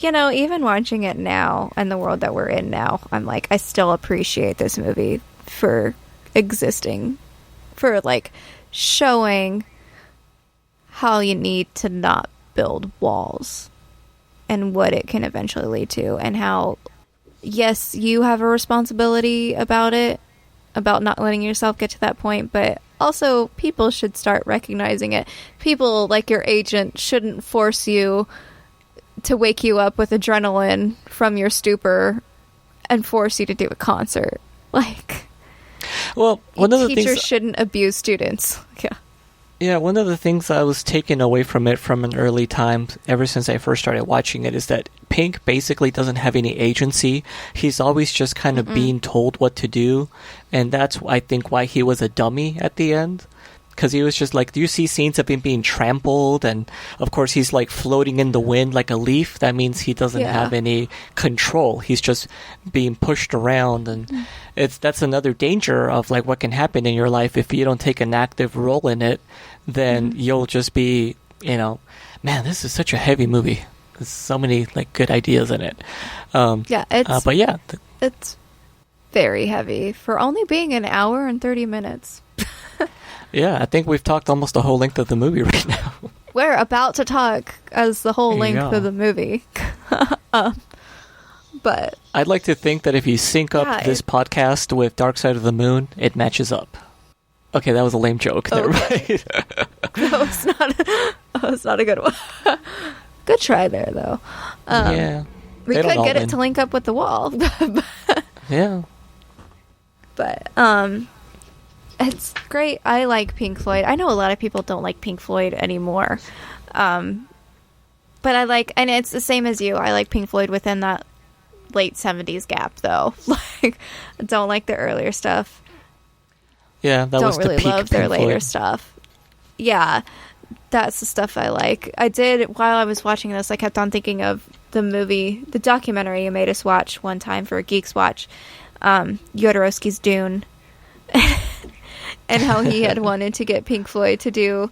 even watching it now and the world that we're in now, I'm like, I still appreciate this movie for existing, for, like, showing how you need to not build walls and what it can eventually lead to, and how, yes, you have a responsibility about it, about not letting yourself get to that point, but also people should start recognizing it. People like your agent shouldn't force you to wake you up with adrenaline from your stupor and force you to do a concert. Like, well, one of the teachers things shouldn't abuse students. Yeah, one of the things I was taking away from it from an early time, ever since I first started watching it, is that Pink basically doesn't have any agency. He's always just kind of being told what to do, and that's, I think, why he was a dummy at the end. Because he was just like, you see scenes of him being trampled, and of course he's like floating in the wind like a leaf. That means he doesn't have any control. He's just being pushed around, and that's another danger of like what can happen in your life if you don't take an active role in it. Then you'll just be, man, this is such a heavy movie. There's so many like good ideas in it. It's very heavy for only being an hour and 30 minutes. Yeah, I think we've talked almost the whole length of the movie right now. We're about to talk as the whole length of the movie. But I'd like to think that if you sync up this podcast with Dark Side of the Moon, it matches up. Okay, that was a lame joke. Okay. That was not a good one. Good try there, though. Yeah. We could get it to link up with The Wall. Yeah. But, it's great. I like Pink Floyd. I know a lot of people don't like Pink Floyd anymore. But I like, and it's the same as you, I like Pink Floyd within that late 70s gap, though. Like, I don't like their earlier stuff. Yeah, that was the peak. Don't really love their later stuff. Yeah, that's the stuff I like. I did, while I was watching this, I kept on thinking of the documentary you made us watch one time for a Geeks Watch, Jodorowsky's Dune. And how he had wanted to get Pink Floyd to do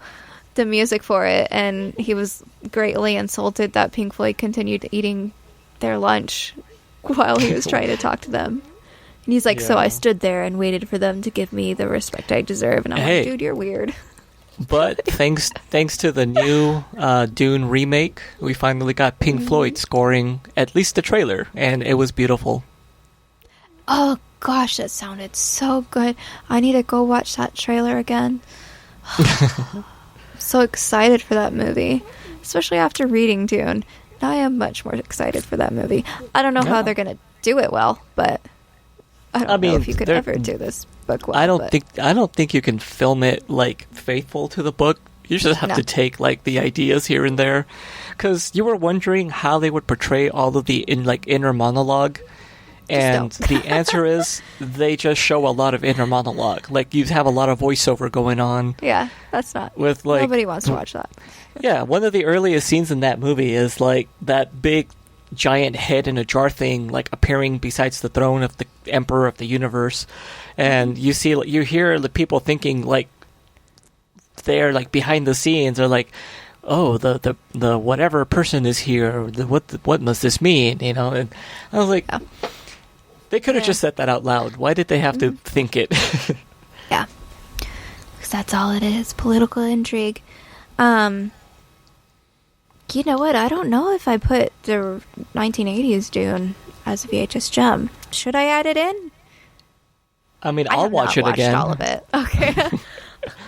the music for it, and he was greatly insulted that Pink Floyd continued eating their lunch while he was trying to talk to them. And he's like, so I stood there and waited for them to give me the respect I deserve. And I'm like, dude, you're weird. But thanks to the new Dune remake, we finally got Pink Floyd scoring at least the trailer, and it was beautiful. Oh, gosh, that sounded so good. I need to go watch that trailer again. So excited for that movie, especially after reading Dune. Now I am much more excited for that movie. I don't know how they're going to do it well, but I don't know if you could ever do this book well. I don't think you can film it like faithful to the book. You just have to take like the ideas here and there, because you were wondering how they would portray all of the inner monologue. And the answer is they just show a lot of inner monologue. Like, you have a lot of voiceover going on. Yeah, that's not... With like, nobody wants to watch that. Yeah, one of the earliest scenes in that movie is like that big giant head in a jar thing like appearing besides the throne of the Emperor of the Universe. And you hear the people thinking like they're like behind the scenes. They're like, oh, the whatever person is here. What must this mean? You know? And I was like... Yeah. They could have just said that out loud. Why did they have to think it? Yeah. Because that's all it is. Political intrigue. You know what? I don't know if I put the 1980s Dune as a VHS gem. Should I add it in? I mean, I'll watch it again. I have not watched all of it. Okay.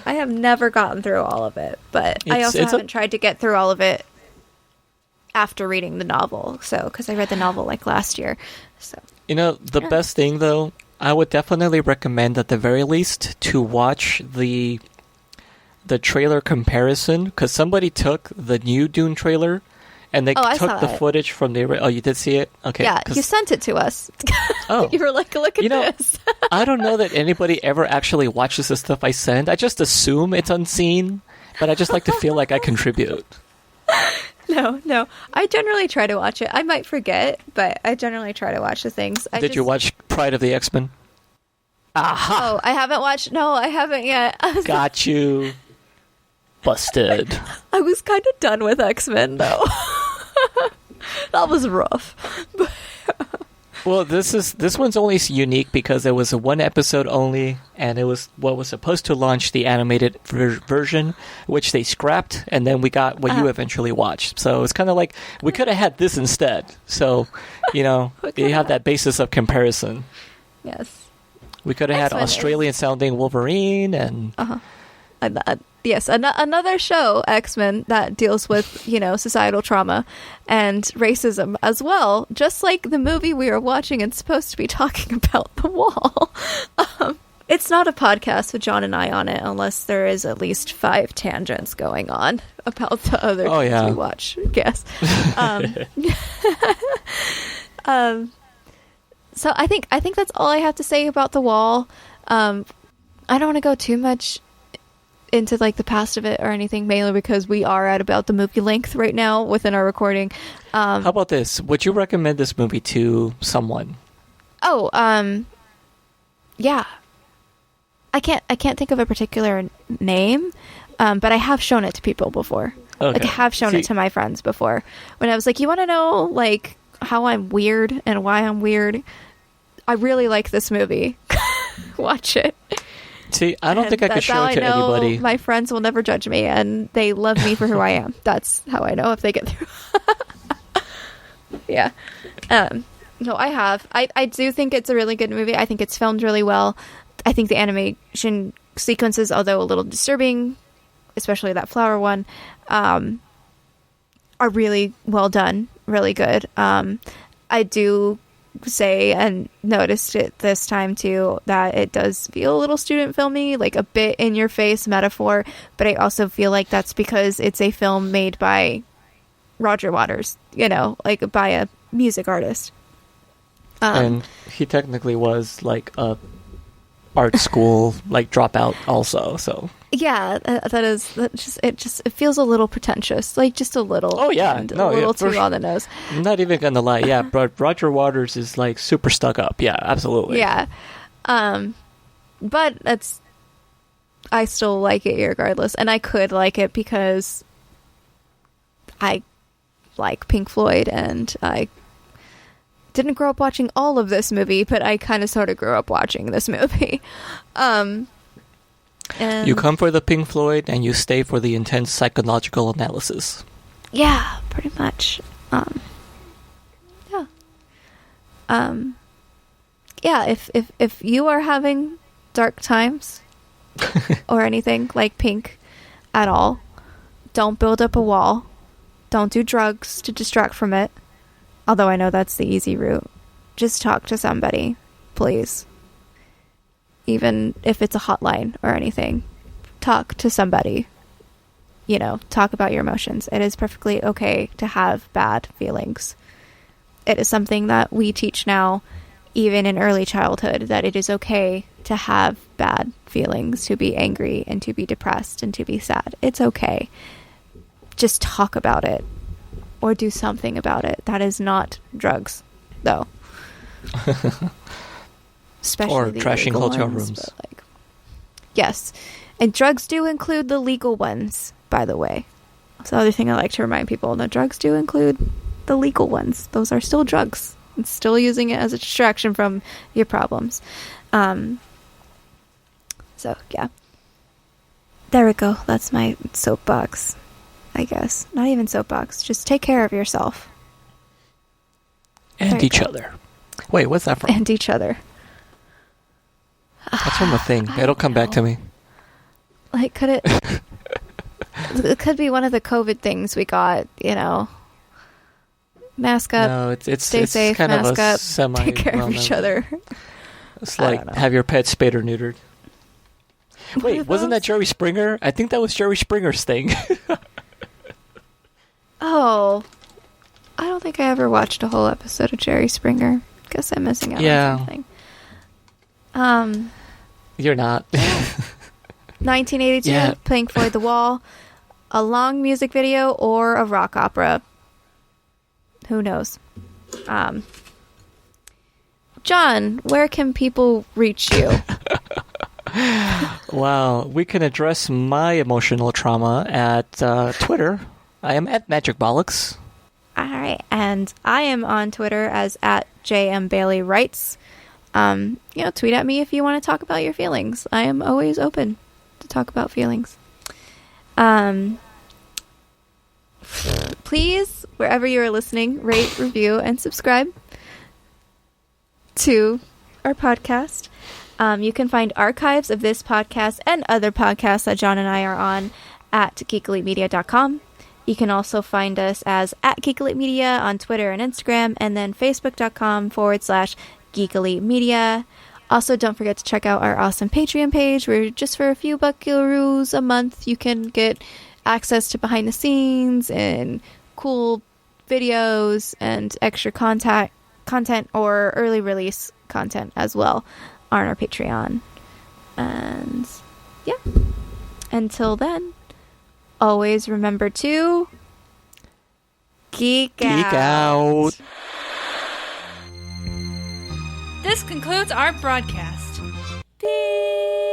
I have never gotten through all of it. But I also haven't tried to get through all of it after reading the novel. So, because I read the novel like last year. So... You know, the best thing, though, I would definitely recommend at the very least to watch the trailer comparison, because somebody took the new Dune trailer and they took the footage from the... Oh, you did see it? Okay. Yeah, you sent it to us. Oh. You were like, look at this. I don't know that anybody ever actually watches the stuff I send. I just assume it's unseen, but I just like to feel like I contribute. No. I generally try to watch it. I might forget, but I generally try to watch the things. Did you watch Pride of the X-Men? Aha! Oh, I haven't watched... No, I haven't yet. Got you. Busted. I was kind of done with X-Men, though. That was rough. Well, this one's only unique because it was a one episode only, and it was what was supposed to launch the animated version, which they scrapped, and then we got what you eventually watched. So it's kind of like we could have had this instead. So, you know, you have that basis of comparison. Yes. We could have had Australian-sounding Wolverine and... Yes, another show, X-Men, that deals with, you know, societal trauma and racism as well, just like the movie we are watching and supposed to be talking about, The Wall. It's not a podcast with John and I on it unless there is at least 5 tangents going on about the other things we watch. Yes. So I think that's all I have to say about The Wall. I don't want to go too much into like the past of it or anything, mainly because we are at about the movie length right now within our recording. How about this? Would you recommend this movie to someone? Yeah. I can't think of a particular name, but I have shown it to people before. Okay. Like, I have shown it to my friends before. When I was like, you want to know like how I'm weird and why I'm weird? I really like this movie. Watch it. See, I don't think I could show it to anybody. My friends will never judge me, and they love me for who I am. That's how I know if they get through. Yeah. No, I have. I do think it's a really good movie. I think it's filmed really well. I think the animation sequences, although a little disturbing, especially that flower one, are really well done. Really good. I do say, and noticed it this time too, that it does feel a little student filmy, like a bit in your face metaphor, but I also feel like that's because it's a film made by Roger Waters, you know, like by a music artist. And he technically was like a art school like dropout also, so yeah, it feels a little pretentious, like just a little. Oh yeah, a little too on the nose. I'm not even gonna lie, yeah, but Roger Waters is like super stuck up. Yeah, absolutely. Yeah, but I still like it regardless, and I could like it because I like Pink Floyd, and I didn't grow up watching all of this movie, but I kind of sort of grew up watching this movie. And You come for the Pink Floyd, and you stay for the intense psychological analysis. yeah, pretty much. Yeah. Yeah, if you are having dark times or anything like Pink at all, don't build up a wall. Don't do drugs to distract from it. Although I know that's the easy route. Just talk to somebody, please. Even if it's a hotline or anything. Talk to somebody. You know, talk about your emotions. It is perfectly okay to have bad feelings. It is something that we teach now, even in early childhood, that it is okay to have bad feelings, to be angry and to be depressed and to be sad. It's okay. Just talk about it or do something about it. That is not drugs, though. Especially Or the trashing illegal hotel ones, rooms. but, like, yes. And drugs do include the legal ones, by the way. That's the other thing I like to remind people. The drugs do include the legal ones. Those are still drugs. It's still using it as a distraction from your problems. So, yeah. There we go. That's my soapbox, I guess. Not even soapbox. Just take care of yourself. And each other. Wait, what's that from? And each other. That's from a thing. It'll come back to me. Like, could it... It could be one of the COVID things we got, you know. Mask up. No, it's stay safe, kind mask of a up, semi. take care of each other. It's I like don't know. have your pet spayed or neutered. What Wait, are wasn't that those? Jerry Springer? I think that was Jerry Springer's thing. Oh. I don't think I ever watched a whole episode of Jerry Springer. Guess I'm missing out Yeah. on something. You're not. 1982, Yeah. Pink Floyd The Wall. A long music video or a rock opera. Who knows? John, where can people reach you? Wow, we can address my emotional trauma at Twitter. I am at MagicBollocks. All right, and I am on Twitter as at JMBaileyWrites. Tweet at me if you want to talk about your feelings. I am always open to talk about feelings. Please, wherever you are listening, rate, review, and subscribe to our podcast. You can find archives of this podcast and other podcasts that John and I are on at geekelymedia.com. You can also find us as at geekelymedia on Twitter and Instagram, and then facebook.com/geekelymedia. Also, don't forget to check out our awesome Patreon page, where just for a few buckaroos a month, you can get access to behind the scenes and cool videos and extra content or early release content as well on our Patreon. And yeah, until then, always remember to geek out. This concludes our broadcast. Beep.